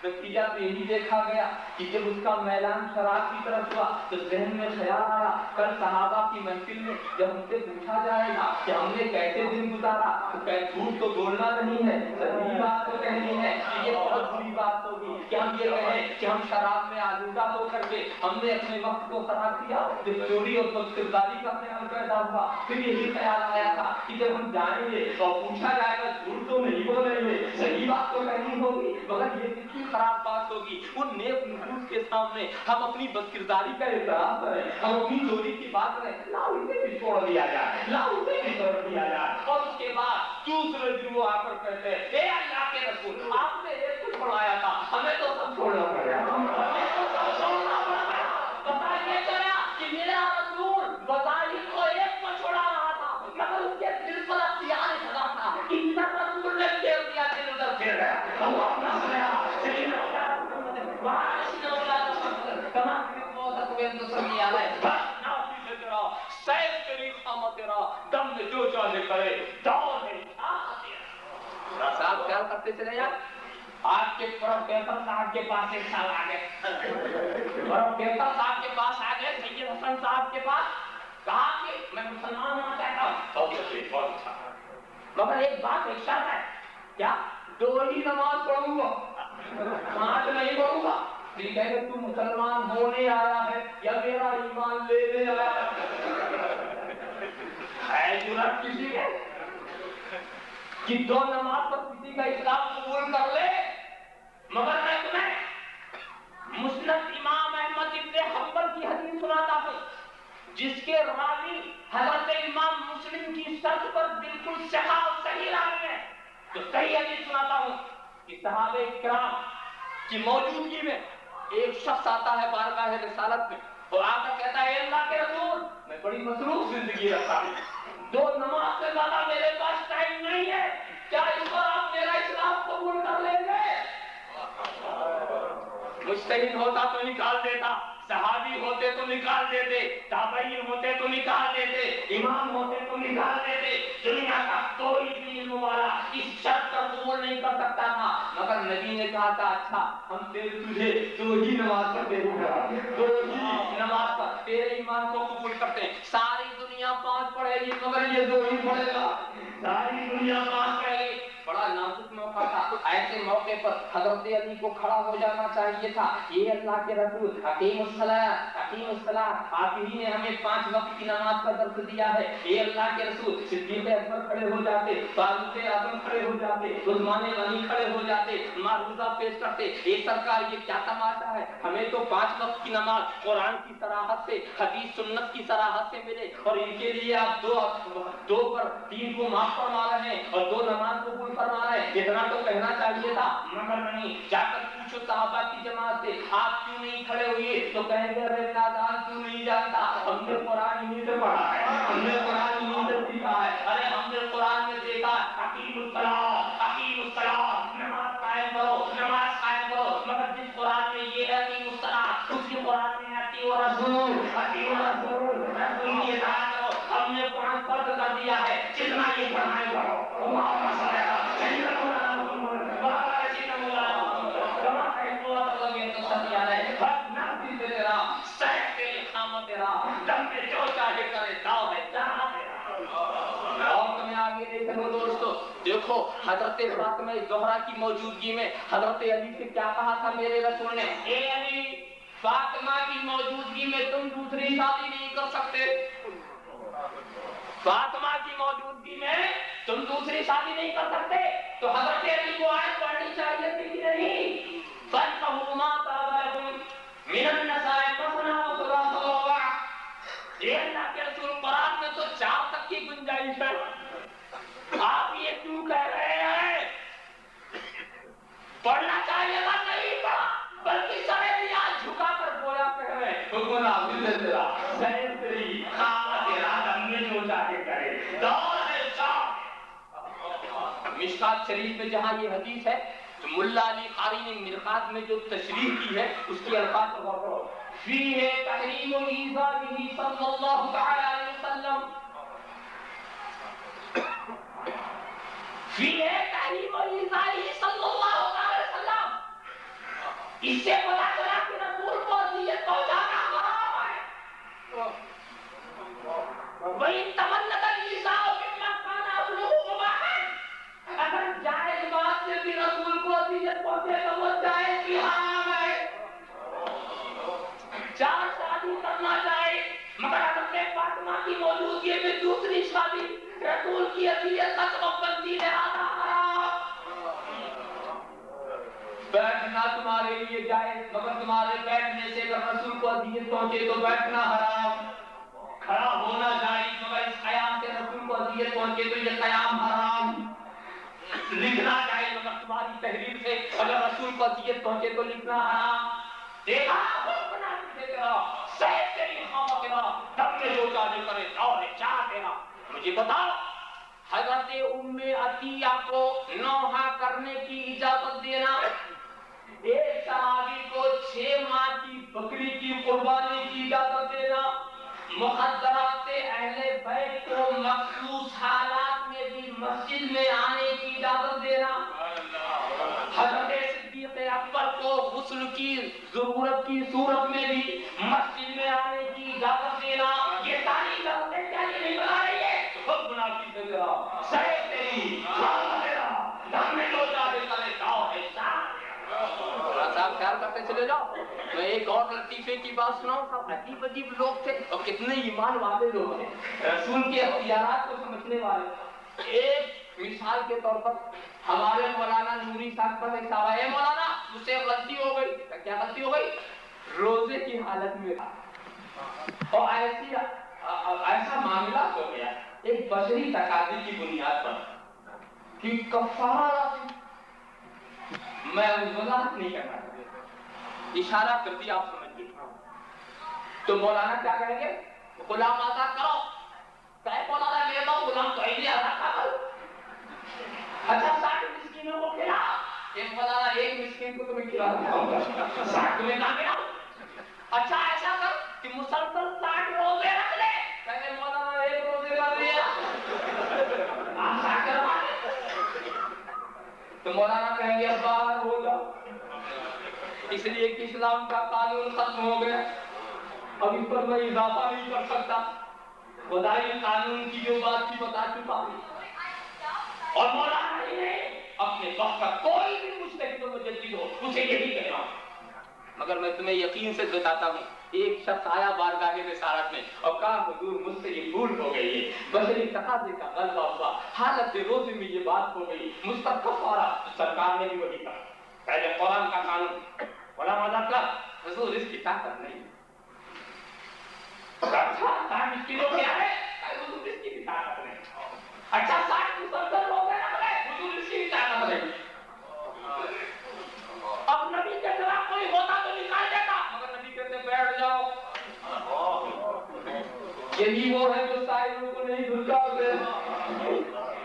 نتیجہ تو یہی دیکھا گیا کہ جب اس کا میلان شراب کی طرف ہوا تو ذہن میں خیال آیا کل صحابہ کی محفل میں جب ہم سے پوچھا جائے گا کہ ہم نے کیسے دن گزارا تو جھوٹ تو بولنا نہیں ہے, صحیح بات تو کہنی ہے. یہ بہت بری بات ہوگی کہ ہم یہ کہیں کہ ہم شراب میں آلودہ ہو کر کے ہم نے اپنے وقت کو خراب کیا، جب چوری اور بدکرداری کا خیال پیدا ہوا، پھر یہی خیال آیا تھا کہ جب ہم جائیں گے اور پوچھا جائے گا جھوٹ تو نہیں بولیں گے، صحیح بات تو نہیں ہوگی، مگر یہ کتنی خراب بات ہوگی ان نیک نفوس کے سامنے ہم اپنی بدکرداری کا اعتراف کریں، ہم اپنی چوری کی بات کریں، لاؤ اسے بھی چھوڑ دیا جائے، لاؤ اسے بھی چھوڑ دیا جائے، اور اس کے بعد دوسرے دن وہ آ کر کہتے ہیں اے اللہ کے رسول آپ نے ایک کو چھوڑایا تھا، ہمیں تو سب چھوڑنا پڑا، ہمیں تو سب چھوڑنا پڑا، پتا یہ چلا کہ میرا رسول بظاہر کو ایک کو چھوڑا رہا تھا، مگر اس کے دل پر اختیار لگا تھا کہ ادھر رسول نے پھیر دیا، دل ادھر پھیر گیا، اللہ نہ سنیا سیدنا واشنا ولا کما وہ تکوین تو سمجھ آ رہا ہے، بس نافی سے تیرا سیف تیری خامہ تیرا دم میں جو چاہے کرے دور ہے صاحب خیال کرتے چلے جائیں۔ آپ کے پروفیسر صاحب کے پاس ایک سال آ گئے، پروفیسر صاحب کے پاس آ گئے، سید حسن صاحب کے پاس، کہا کہ میں مسلمان ہونا چاہتا ہوں، مگر ایک بات ایک شرط ہے، کیا 2 ہی نماز پڑھوں گا، 5 نہیں پڑھوں گا، ٹھیک ہے کہ تو مسلمان ہونے آیا ہے یا میرا ایمان لینے آیا ہے جرات کسی کے کہ 2 نماز پر کسی کا اسلام قبول کر لے، مگر میں تمہیں مسند امام احمد ابن حنبل کی حدیث سناتا ہوں جس کے راوی حضرت امام مسلم کی شرط پر بالکل صحیح اور صحیح راوی ہے، تو صحیح حدیث سناتا ہوں کہ صحابہ کرام کی موجودگی میں ایک شخص آتا ہے بارگاہ رسالت میں اور آ کر کہتا ہے اے اللہ کے رسول میں بڑی مصروف زندگی رکھتا ہوں، 2 نماز سے زیادہ میرے پاس ٹائم نہیں ہے، کیا اس پر آپ میرا اسلام قبول کر لیں گے؟ مجتہد ہوتا تو نکال دیتا، صحابی ہوتے تو نکال دیتے، تابعین ہوتے تو نکال دیتے، امام ہوتے تو نکال دیتے، دنیا کا کوئی بھی علم والا اس شرط پر قبول نہیں کر سکتا تھا، مگر نبی نے کہا تھا اچھا ہم تجھے 2 ہی نماز پڑھتے ہیں، 2 ہی نماز پر تیرے ایمان کو قبول کرتے ہیں، ساری دنیا 5 پڑھے گی مگر یہ 2 ہی پڑھے گا، ساری دنیا 5 پڑھے گی، بڑا نازک موقع تھا، ایسے موقع پر حضرت علی کو کھڑا ہو جانا چاہیے تھا، یہ اللہ کے رسول اقیم الصلاۃ، آپ ہی نے ہمیں 5 وقت کی نماز کا درس دیا ہے، یہ اللہ کے رسول صدیق اکبر کھڑے ہو جاتے، فاروق اعظم کھڑے ہو جاتے، عثمان غنی کھڑے ہو جاتے، معروضہ پیش کرتے، اے سرکار یہ کیا تماشا ہے، ہمیں تو 5 وقت کی نماز قرآن کی صراحت سے حدیث سنت کی صراحت سے ملے اور ان کے لیے آپ 2 پر 3 کو معاف فرما رہے ہیں اور 2 نماز قبول فرما رہے ہیں، اتنا تو کہنا چاہیے تھا، مگر نہیں، جا کر پوچھو صحابہ کی جماعت سے آپ کیوں نہیں کھڑے ہوئے تو کہیں گے ارے نادان کیوں نہیں جانتا، ہم نے قرآن انہیں سے پڑھا ہے، ہم نے قرآن انہیں سے سیکھا ہے، ارے ہم نے قرآن میں دیکھا اقیم الصلاۃ، نماز قائم کرو، نماز قائم کرو، مگر جس قرآن میں یہ ہے اقیم الصلاۃ اس کی قرآن میں اطیعوا الرسول رسول کی اطاعت کرو، ہم نے قرآن فرض کر دیا ہے جتنا یہ پڑھائے کرو، اللہم صل علی سیدنا محمد وعلی سیدنا محمد کما کہوا تو یہ تو سچ ہے، بس نافی سے تیرا سیف تیری خامہ تیرا دم پہ جو چاہے کرے داؤ ہے جہاں تیرا، اور تمہیں آگے دیکھو دوستو، دیکھو حضرت فاطمہ زہرا کی موجودگی میں حضرت علی سے کیا کہا تھا میرے رسول نے، اے علی فاطمہ کی موجودگی میں تم دوسری شادی نہیں کر سکتے، فاطمہ کی موجودگی میں تم دوسری شادی نہیں کر سکتے، تو حضرت علی کو آیت پڑھنی چاہیے تھی کہ نہیں، فَانْكِحُوا مَا طَابَ لَكُم مِّنَ النِّسَاءِ مَثْنَىٰ وَثُلَاثَ وَرُبَاعَ، اے اللہ کے رسول قرآن میں تو 4 تک کی گنجائش ہے، آپ یہ کیوں کہہ رہے ہیں، پڑھنا چاہیے تھا نہیں پڑھا، بلکہ سرے دیا جھکا کر گویا کہہ رہے ہیں حکم نافذ ہے تیرا سیف تیری خامہ تیرا دم میں جو چاہے کرے دور ہے شاہ۔ مشکات شریف میں جہاں یہ حدیث ہے تو ملا علی قاری نے مرقات میں جو تشریح کی ہے اس کی الفاظ پر غور کرو، فیہ تحریم ایذائہ صلی اللہ تعالی علیہ وسلم، فیہ تحریم ایذائہ صلی اللہ علیہ وسلم، اس سے پتا چلا کہ رسول کو اذیت پہنچانا حرام ہے، وَإِن تَمَلَّكَ الْإِيذَاءُ مِمَّا كَانَ أَصْلُهُ مُبَاحًا، اگر جائز بات سے بھی رسول کو اذیت پہنچے تو وہ جائز بھی حرام ہے، رسول کی اذیت کا سبب بنتی ہے بیٹھنا تمہارے لیے جائز مگر تمہارے بیٹھنے سے اگر رسول کو اذیت پہنچے تو بیٹھنا حرام کھڑا ہونا جائز مگر اس قیام سے رسول کو اذیت پہنچے تو یہ قیام حرام لکھنا جائز مگر تمہاری تحریر سے اگر رسول کو اذیت پہنچے تو لکھنا حرام دیکھا بنا دیکھا صحیح تیری خامہ تیرا دم میں جو چاہے کرے اور چاہ تیرا مجھے بتاؤ حضرت ام عطیہ کو نوحہ کرنے کی اجازت دینا ایک صحابی کو 6 ماہ کی بکری کی قربانی کی اجازت دینا مخدرات سے اہل بیت کو مخصوص حالات میں بھی مسجد میں آنے کی اجازت دینا حضرت صدیق اکبر کو غسل کی ضرورت کی صورت میں بھی مسجد میں آنے کی اجازت دینا یہ ساری اجازتیں کیا نہیں بنا رہی ہے خود منافی سے تیرا صحیح تیری خامہ تیرا دم میں لو جانے کرے جاؤ ہے صاحب خیال کرتے چلے جاؤ میں ایک اور لطیفے کی بات سناؤں سب عجیب عجیب لوگ تھے اور کتنے ایمان والے لوگ تھے رسول کے اختیارات کو سمجھنے والے ایک مثال کے طور پر ہمارے مولانا نوری صاحب پر ایک صاحب ہے مولانا مجھ سے غلطی ہو گئی کیا غلطی ہو گئی روزے کی حالت میں تھا اور ایسا معاملہ ہو گیا ایک بشری تقاضے کی بنیاد پر کہ کفارہ میں وضاحت نہیں کرنا اشارہ کر دیا آپ سمجھ گئے تو مولانا کیا کہیں گے غلام آزاد کرو کہ مولانا میرے پاس غلام تو ہی نہیں آزاد کرو اچھا 60 مسکینوں کو کھلا ایک مولانا ایک مسکین کو تمہیں کھلا دوں 60 تمہیں کہاں کھلا اچھا ایسا کر کہ مسلسل 60 روزے رکھ لے کہتے مولانا ایک روزے کر دیا آسا کروا تو مولانا کہیں گے اب باہر ہو جاؤ اس لیے کہ اسلام کا قانون ختم ہو گیا اب اس پر میں اضافہ نہیں کر سکتا خدائی قانون کی جو بات کی بتا چکا ہوں اور مولانا ہی نہیں اپنے وقت کا کوئی بھی مجتہد و مجدد ہو اسے یہی کہنا مگر میں تمہیں یقین سے بتاتا ہوں ایک شخص آیا بارگاہ رسالت میں اور کہا حضور مجھ سے یہ بھول ہو گئی ہے بشری تقاضے کا غلبہ ہوا حالت روزے میں یہ بات ہو گئی مجھ پر کفارہ سرکار نے بھی وہی کہا پہلے قرآن کا قانون غلام آزاد کا حضور اس کی طاقت نہیں اچھا 60 مسکینوں کیا ہے حضور اس کی بھی طاقت نہیں اچھا 60 مسلسل روزے رکھ لے حضور اس کی بھی طاقت نہیں اب نبی کے سوا کوئی ہوتا تو نکال دیتا مگر نبی کہتے بیٹھ جاؤ یہی وہ ہے جو سائلوں کو نہیں دھلکاتے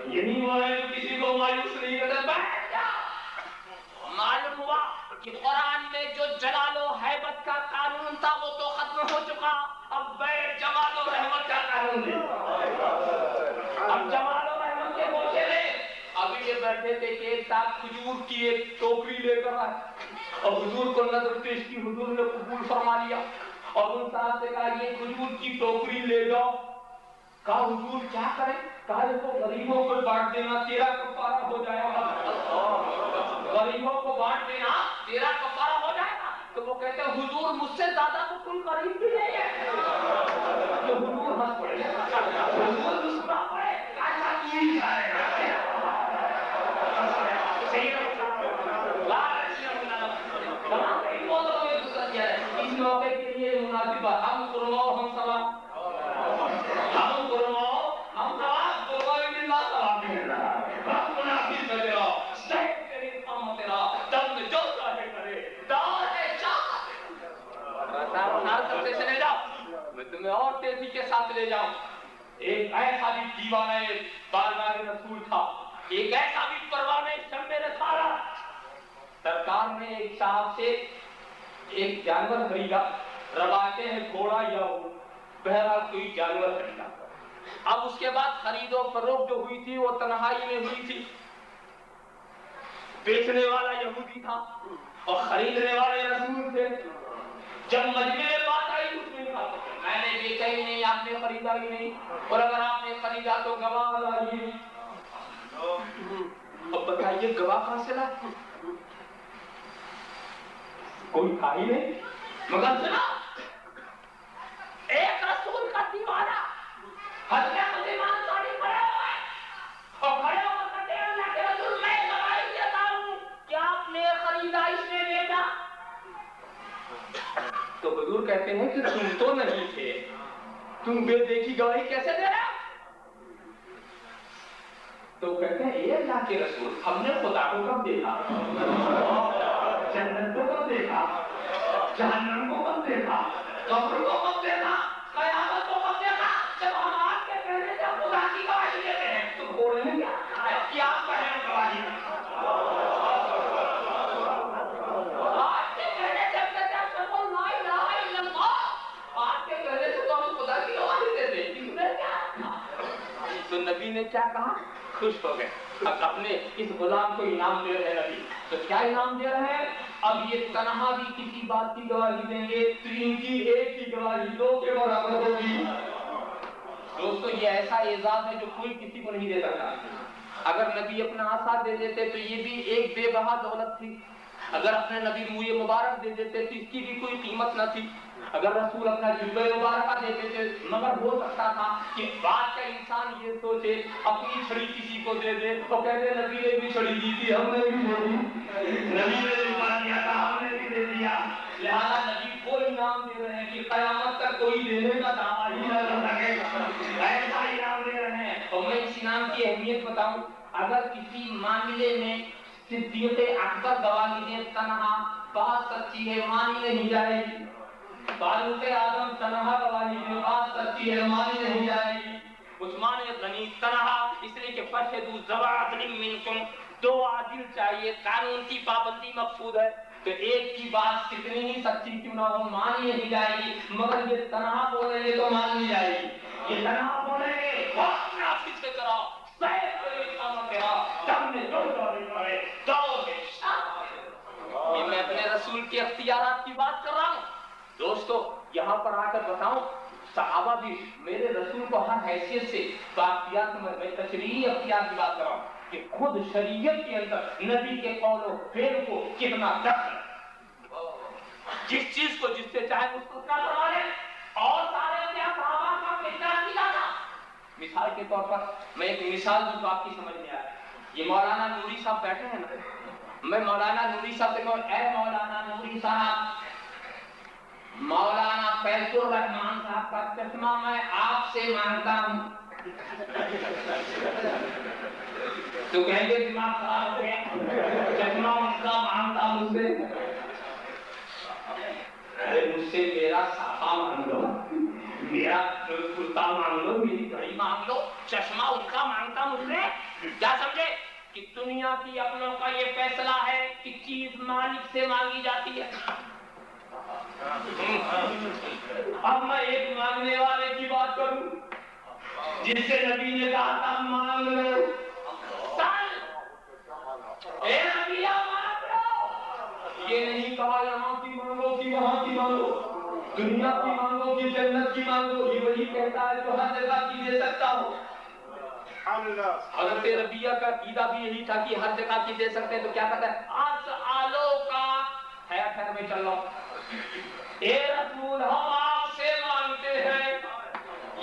یہی وہ ہے جو کسی کو مایوس نہیں کرتے بیٹھ جاؤ معلوم ہوا کہ قرآن میں جو جلال و حیبت کا قانون تھا وہ تو ختم ہو چکا اب بیٹھ جمال و رحمت کا قانون ہے اب جمال و رحمت کے موقع لے ابھی یہ بیٹھے تھے کہ ایک صاحب کھجور کی ایک ٹوکری لے کر آئے اور حضور کو نظر پیش کی حضور نے قبول فرما لیا اور ان صاحب سے کہا یہ کھجور کی ٹوکری لے جاؤ کہا حضور کیا کریں کہا کو غریبوں کو بانٹ دینا تیرا کفارہ ہو جائے گا غریبوں کو بانٹ دینا تیرا کفارہ ہو جائے گا تو وہ کہتے ہیں حضور مجھ سے زیادہ تو کوئی غریب بھی نہیں ہے تو حضور ہنس پڑے حضور مسکرا پڑے ایسا کیوں نہیں جائے گا اس موقع کے لیے مناسب بات ہم قرماؤ ہم سوا ہم قرماؤ ہم سوا قرماؤ بھی اللہ سوا بھی اللہ ہم مناسب ہے تیرا صحیح تیری قام تیرا دم میں جو چاہے کرے دار ہے چاہ بتا نال کرتے چلے جاؤ میں تمہیں اور تیزی کے ساتھ لے جاؤں ایک ایسا بھی دیوانہ بارگاہ رسول تھا ایک ایسا بھی پروانہ شمع رسالت سرکار نے ایک صاحب سے ایک جانور خریدا روایتیں ہیں گھوڑا یا بہرحال کوئی جانور خریدا اب اس کے بعد خرید و فروخت جو ہوئی تھی وہ تنہائی میں ہوئی تھی بیچنے والا یہودی تھا اور خریدنے والے رسول تھے جب مجمع بات آئی اس نے کہا میں نے بیچا ہی نہیں آپ نے خریدا ہی نہیں اور اگر آپ نے خریدا تو گواہ لائیے اب بتائیے گواہ کہاں سے لائے کوئی تھا ہی نہیں مگر سنا ایک رسول کا دیوانہ حضرت مسلمان ساڑی پڑے ہوئے کہتے ہیں کہ تم تو نہیں تھے، تم بے دیکھی گواہی کیسے دے رہے؟ تو کہتے ہیں اے اللہ کے رسول، ہم نے خدا کو کب دیکھا، جنت کو کب دیکھا، جہنم کو کب دیکھا، قبر کو کب دیکھا، قیامت کو کب دیکھا؟ جب ہم آپ کے کہنے سے خدا کی گواہی دیتے ہیں تو بولیں کیا آپ کہیں گواہی؟ آپ کے کہنے سے لا الہ الا اللہ، آپ کے کہنے سے تو ہم خدا کی گواہی دیتے ہیں، اس میں کیا؟ تو نبی نے کیا کہا؟ خوش ہو گئے، اب اپنے اس غلام کو انعام دے رہے نبی۔ تو کیا انعام دے رہے ہیں؟ اب یہ تنہا بھی کسی بات کی گواہی دیں گے تو ان کی ایک کی گواہی دو کے برابر ہوگی۔ دوستو یہ ایسا اعزاز ہے جو کوئی کسی کو نہیں دے سکتا۔ اگر نبی اپنا عصا دے دیتے تو یہ بھی ایک بے بہا دولت تھی، اگر اپنے نبی منہ مبارک دے دیتے تو اس کی بھی کوئی قیمت نہ تھی، اگر رسول اپنا جبہ مبارکہ دیتے تھے، مگر ہو سکتا تھا کہ بعد کا انسان یہ سوچے اپنی چھڑی کسی کو دے دے تو کہتے نبی نے بھی چھڑی دی تھی ہم نے بھی دے دی، نبی نے بھی مان دیا تھا ہم نے بھی دے دیا۔ لہذا نبی کو انعام دے رہے ہیں کہ قیامت تک کوئی دینے کا دعویٰ ہی نہ کر سکے، ایسا انعام دے رہے ہیں۔ اور میں اس انعام کی اہمیت بتاؤں، اگر کسی معاملے میں صدیق اکبر گواہی دیں تنہا، بات سچی ہے مانی نہیں جائے گی، فاروق اعظم تنہا گواہی دیں بات سچی ہے مانی نہیں جائے گی، عثمان غنی تنہا، اس لیے کہ فشہدوا ذوی عدل منکم، دو عادل چاہیے، قانون کی پابندی مقصود ہے، تو ایک کی بات کتنی ہی سچی کیوں نہ ہو مانی نہیں جائے گی، مگر یہ تنہا بولیں گے تو مانی جائے گی، یہ تنہا بولیں گے وقت نافذ سے کرا سیف کرے کام کرا تم نے جو کرے یہ میں اپنے رسول کے اختیارات کی بات کر رہا ہوں۔ دوستو یہاں پر آ کر بتاؤں، صحابہ بھی میرے رسول کو ہر حیثیت سے باقیات میں تشریعی اختیار کی بات کر رہا ہوں کہ خود شریعت کے اندر نبی کے قول و فعل کو کتنا دخل، جس چیز کو جس سے چاہے اس کو کروا لیں، اور سارے کیا صحابہ کا کتنا کیا تھا۔ مثال کے طور پر میں ایک مثال دوں تو آپ کی سمجھ میں آئے، یہ مولانا نوری صاحب بیٹھے ہیں نا، میں مولانا نوری صاحب سے کہوں اے مولانا نوری صاحب، مولانا فیض الرحمان صاحب کا چشمہ میں آپ سے مانگتا ہوں، تو کہیں گے دماغ خراب ہو گیا، چشمہ ان کا مانگتا مجھ سے، ارے مجھ سے میرا صافہ مانگ لو، میرا کرتا مانگ لو، میری گھڑی مانگ لو، چشمہ ان کا مانگتا مجھ سے، کیا سمجھے کہ دنیا کی اپنوں کا یہ فیصلہ ہے کہ چیز مالک سے مانگی جاتی ہے۔ اب میں ایک مانگنے والے کی بات کروں جس سے نبی نے کہا تھا مانگ لو، اے نبی مانگ لو، یہ نہیں کہا یہاں کی مانگو کی وہاں کی مانگو، دنیا کی مانگو کی جنت کی مانگو، یہ وہی کہتا ہے جو ہر جگہ کی دے سکتا ہو۔ حضرت ربیہ کا عقیدہ بھی یہی تھا کہ ہر جگہ کی دے سکتے ہیں، تو کیا کہتا ہے اسالو کا خیر میں چل رہا ہوں، اے رسول ہم آپ سے مانگتے ہیں،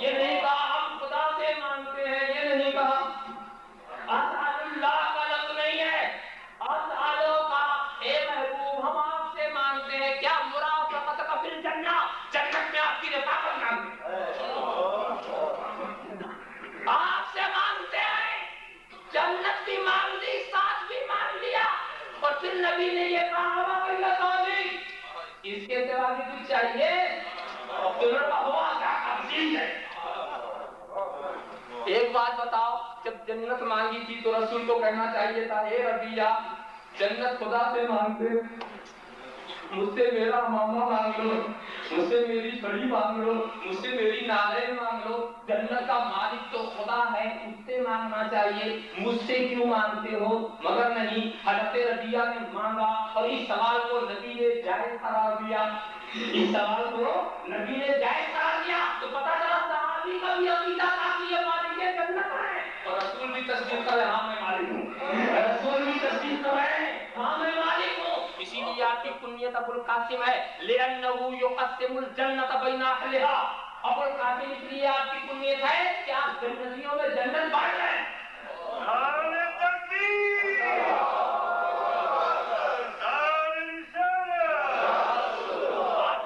یہ نہیں کہا ہم خدا سے مانگتے ہیں، یہ نہیں کہا، اسال اللہ کا لفظ نہیں ہے، اسالو کا، اے محبوب ہم آپ سے مانگتے ہیں، کیا مرافقت کا فی الجنہ، جنت میں آپ کی رفاقت مانگتے ہیں، آپ سے مانگتے ہیں، جنت بھی مانگ لی ساتھ بھی مانگ لیا، اور پھر نبی نے یہ کہا اس کے سوا بھی کچھ چاہیے، ہوا کیا تفصیل ہے۔ ایک بات بتاؤ، جب جنت مانگی تھی تو رسول کو کہنا چاہیے تھا اے ربیہ جنت خدا سے مانگتے، مجھ سے میرا ماما مانگ لو، مجھ سے میری چھڑی مانگ لو، مجھ سے میری نالے مانگ لو، جنت کا مالک تو خدا ہے اس سے مانگنا چاہیے، مجھ سے کیوں مانگتے ہو؟ مگر نہیں، حضرت ربیہ نے مانگا اور اس سوال کو نبی نے جائز قرار دیا، اس سوال کو نبی نے جائز قرار دیا، تو پتہ چلا صحابی کا بھی عقیدہ تھا کہ یہ مالک جنت ہے، اور رسول بھی تصدیق کر رہے ہاں میں مالک ہوں، رسول بھی تصدیق کر رہے ہاں میں مالک ہوں۔ اسی لیے آپ کی کنیت ابو القاسم ہے، لِأَنَّهُ يُقَسِّمُ الْجَنَّةَ بَيْنَ أَهْلِهَا، ابو القاسم اس لیے آپ کی کنیت ہے کہ آپ جنتیوں میں جنت بانٹ رہے ہیں۔ آپ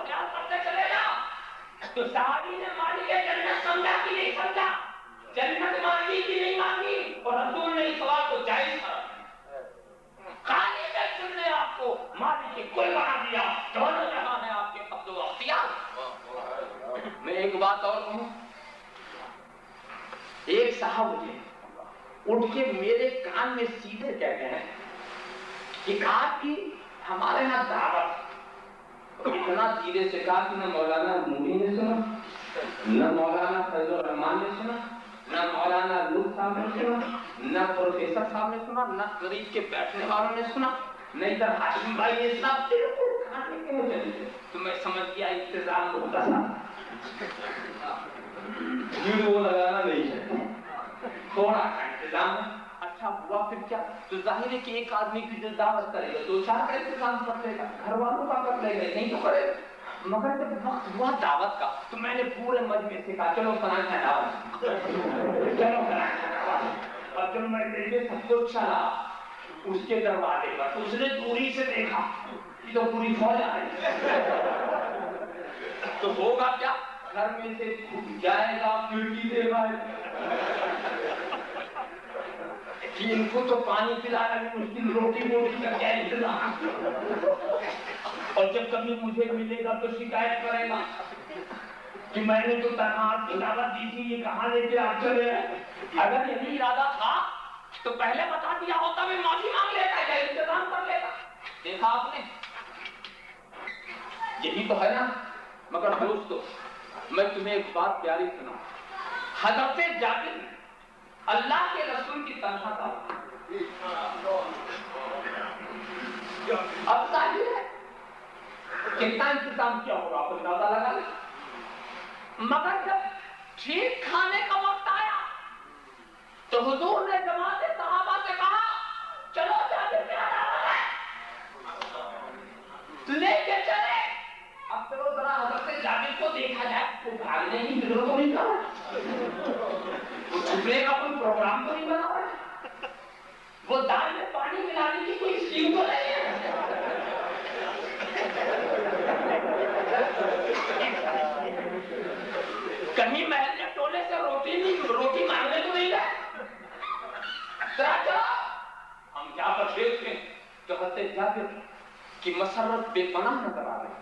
خیال کرتے چلے جائیں اٹھا مجھے اٹھ کے میرے کان میں سیدھے کہتے ہیں کہ آپ کی ہمارے یہاں دعوت. اتنا دھیرے سے کہا کہ نہ مولانا مولی نے سنا, نہ مولانا فیض الرحمان نے سنا, نہ مولانا لطف صاحب نے سنا, نہ پروفیسر صاحب نے سنا, نہ قریب کے بیٹھنے والوں نے سنا, نہ ادھر ہاشم بھائی نے سنا. بالکل کھانے کے مجھے تو میں سمجھ گیا انتظام ہوتا تھا, بھیڑ وہ لگانا نہیں ہے, تھوڑا سا انتظام ہے. اچھا ہوا پھر کیا؟ تو ظاہر ہے کہ ایک آدمی کی جو دعوت کرے گا دو چار کا انتظام کر لے گا, گھر والوں کا کر لے گا, نہیں تو کرے گا. مگر جب وقت ہوا دعوت کا تو میں نے پورے مجمع سے کہا چلو فلاں کا دعوت, چلو فلاں کا دعوت. اور جب میں لے کے سب کو چلا اس کے دروازے پر, اس نے دوری سے دیکھا یہ تو پوری فوج آ رہی ہے. تو ہوگا کیا, گھر میں سے جائے گا کھڑکی دے گا کہ ان کو تو پانی پلانا بھی مشکل, روٹی کا کیا انتظام. اور جب کبھی مجھے ملے گا تو شکایت کرے گا کہ میں نے تو تنہا آپ کی دعوت دی تھی, یہ کہاں لے کے آپ چلے ہیں. اگر یہی ارادہ تھا تو پہلے بتا دیا ہوتا, میں معافی مانگ لیتا یا انتظام کر لیتا. دیکھا آپ نے, یہی تو ہے نا. مگر دوستو میں تمہیں ایک بات پیاری سناؤں. حضرت جابر اللہ کے رسول کی تنخواہ تھا. اب ظاہر ہے کتنا انتظام کیا ہوگا آپ اندازہ لگا لیں. مگر جب ٹھیک کھانے کا وقت آیا تو حضور نے جماعت صحابہ سے کہا چلو جابر کیا دعوت ہے, لے کے چلے. اب چلو ذرا حضرت جابر کو دیکھا جائے, وہ بھاگنے کی ضرورت تو نہیں کرا, وہ چھپنے کا کوئی پروگرام تو نہیں بنا رہا, وہ دال میں پانی ملانے کی کوئی اسکیم تو نہیں ہے. کہیں محلے ٹولے سے روٹی مانگنے تو نہیں گئے. ہم کیا پر دیکھتے ہیں تو حضرت جابر کی مسرت بے پناہ نظر آ رہی ہے.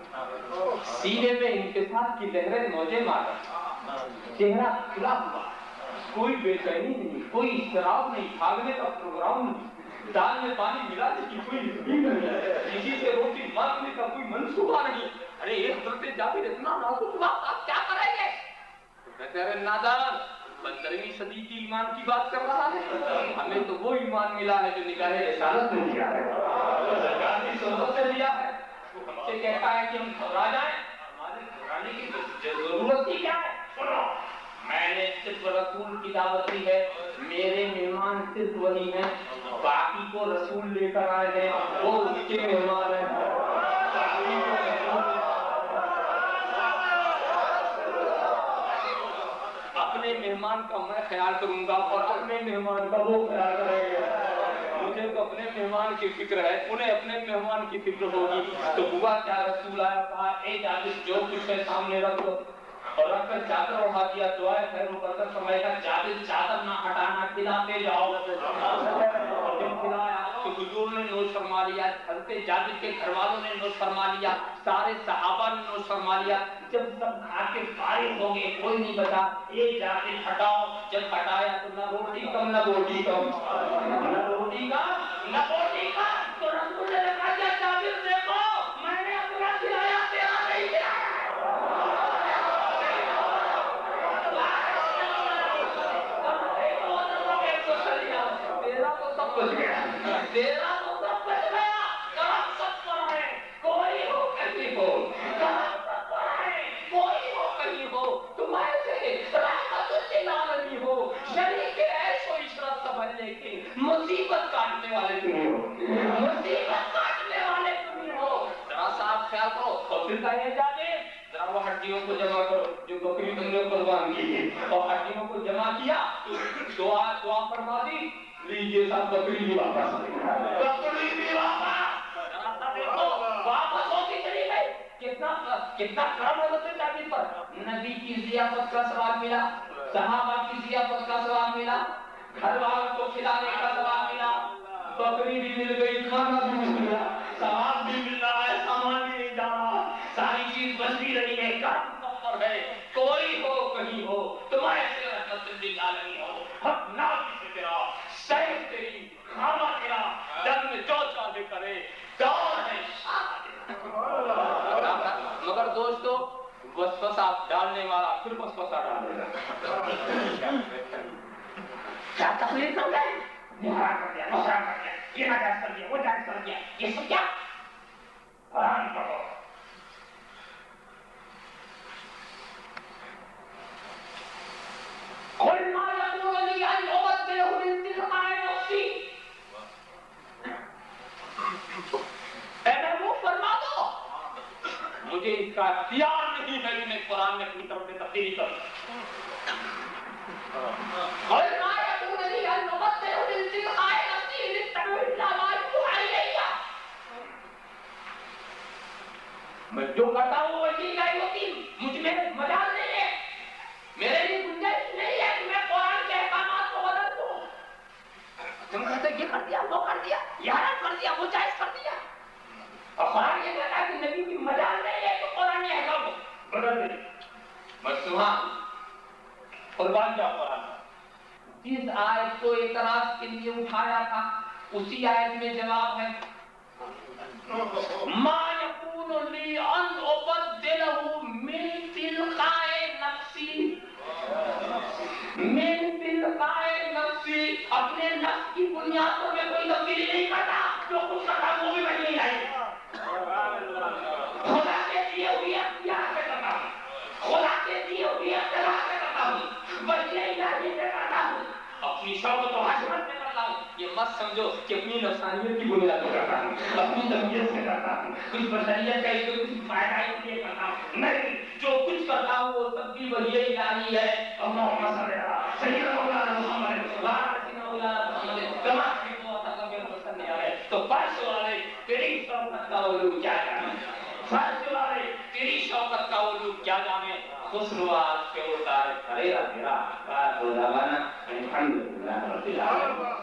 سینے میں انتصار کی لہریں موجیں مار رہی, چہرہ کھلا ہوا, کوئی بے چینی نہیں, کوئی اضطراب نہیں, بھاگنے کا پروگرام نہیں, دال میں پانی ملانے کی کوئی اسکیم نہیں, کسی سے روٹی مانگنے کا کوئی منصوبہ نہیں. ارے ایک حضرت جابر اتنا نازک وقت آپ کیا کریں گے؟ کہتے ہیں نادان 15ویں صدی کی ایمان کی بات کر رہا ہے, ہمیں تو وہ ایمان ملا ہے جو نگاہ رسالت میں دیا ہے, سرکار کی صحبت سے دیا ہے. وہ ہم سے کہتا ہے کہ ہم گھبرا جائیں, ہمارے گھبرانے کی ضرورت ہی کیا ہے. سنو, میں نے صرف رسول کی دعوت دی ہے, میرے مہمان صرف وہی ہیں, باقی کو رسول لے کر آئے ہیں, وہ اس کے مہمان ہیں. اپنے مہمان کا میں خیال کروں گا اور اپنے مہمان کا وہ خیال کرے گا. مجھے تو اپنے مہمان کی فکر ہے, انہیں اپنے مہمان کی فکر ہوگی. تو ہوا کیا, رسول آیا, کہا اے جابر جو کچھ ہے سامنے رکھ دو, اور رکھ کر چادر اٹھا دیا, دعائے خیر و برکت فرمائے گا. جابر چادر نہ ہٹانا, کھلاتے جاؤ. جب کھلایا تو حضور نے نوش فرما لیا, حضرت جابر کے گھر والوں نے نوش فرما لیا, سارے صحابہ نے نوش فرما لیا. جب سب کھا کے فارغ ہو گئے, کوئی نہیں بچا. ایک جابر ہٹاؤ, جب ہٹایا تو نہ روٹی کم نہ بوٹی کم, نہ روٹی کا نہ بوٹی کا. تو رسول نے کہا جابر دیکھو, میں نے اپنا کھلایا, تیرا نہیں کھلایا. تیرا تو سب کچھ گیا, تیرا تو سب کچھ گیا. کرم سب پر ہے, کوئی ہو کہیں ہو, کرم سب پر ہے, کوئی ہو کہیں ہو, تم ایسے رحمت للعالمین ہو, شریک عیش و عشرت سمجھ لے کے مصیبت کاٹنے والے تم ہو, مصیبت کاٹنے والے تم ہو. ذرا سا آپ خیال کرو. اور پھر کہے جاتے ذرا وہ ہڈیوں کو جمع کرو جو بکری تم نے قربان کی ہے, اور ہڈیوں کو جمع کیا تو دعا فرما دی, لیجیے صاحب بکری بھی واپس, بکری بھی واپس. دیکھو واپس ہوتی چلی گئی. کتنا کرم ہوتے جابر پر. نبی کی ضیافت کا ثواب ملا, صحابہ کی ضیافت کا ثواب ملا, گھر والوں کو کھلانے کا ثواب ملا, بکری بھی مل گئی, کھانا بھی مل گیا, ثواب بھی مل رہا ہے, سامان بھی نہیں جا رہا, ساری چیز بچ بھی رہی ہے. کرم سب پر ہے, کوئی ہو کہیں ہو, تمہارے سے رحمت للعالمین ہو. ڈالنے والا پھر وسوسہ ڈالے گا. کیا تقریر کر گئے؟ نہرا کر دیا، نوسرا کر دیا، یہ ناجائز کر دیا، وہ جائز کر دیا، یہ سب کیا؟ قرآن پڑھو. قل ما يكون لي أن أبدله من تلقاء نفسي. اے محبوب فرما دو مجھے اس کا اختیار نہیں ہے کہ میں قرآن میں اپنی طرف سے تبدیلی کروں. قل ما يكون لي أن أبدله من تلقاء نفسي إن اتبع إلا ما يوحى إلي. میں جو کرتا ہوں وہی نہیں ہوتی، مجھ میں مجال نہیں ہے، میرے لیے گنجائش نہیں ہے کہ میں قرآن کے احکامات کو بدل دوں. تم کہتے یہ کر دیا، وہ کر دیا، یہ حرام کر دیا، وہ جائز کر دیا. اور قرآن یہ کہتا ہے کہ نبی کی مجال نہیں ہے کہ قرآن کے احکام کو بدل دے. بس سبحان قربان جا قرآن. جس آیت کو اعتراض کے لیے اٹھایا تھا اسی آیت میں جواب ہے ما یکون لی ان ابدلہ من تلقاء نفسی. من تلقاء نفسی، اپنے نفس کی بنیاد پر میں کوئی تبدیلی نہیں کرتا، جو کچھ کرتا وہ بھی میں نہیں آئی. خدا کے دیے ہوئی اختیار سے کرتا ہوں، خدا کے دیے ہوئی اختیار سے کرتا ہوں، وحی الہی سے کرتا ہوں، اپنی شوق و حشمت سے کرتا ہوں. یہ مت سمجھو کہ اپنی نفسانیت کی بنیاد پر کرتا ہوں، اپنی طبیعت سے کرتا ہوں، کچھ بشریت کا کچھ فائدہ کے لیے کرتا ہوں. نہیں، جو کچھ کرتا ہوں وہ سب بھی وحی الہی ہے. اللہم صل علی سیدنا مولانا محمد وعلی مولانا محمد کما تحب و ترضى وصلی علیہ. تو فرش والے تیری شوقت کا علو کیا جانے، فرش والے تیری شوقت کا علو کیا جانے. خسروات کے اتار کرے گا تیرا. الحمدللہ رب العالمین.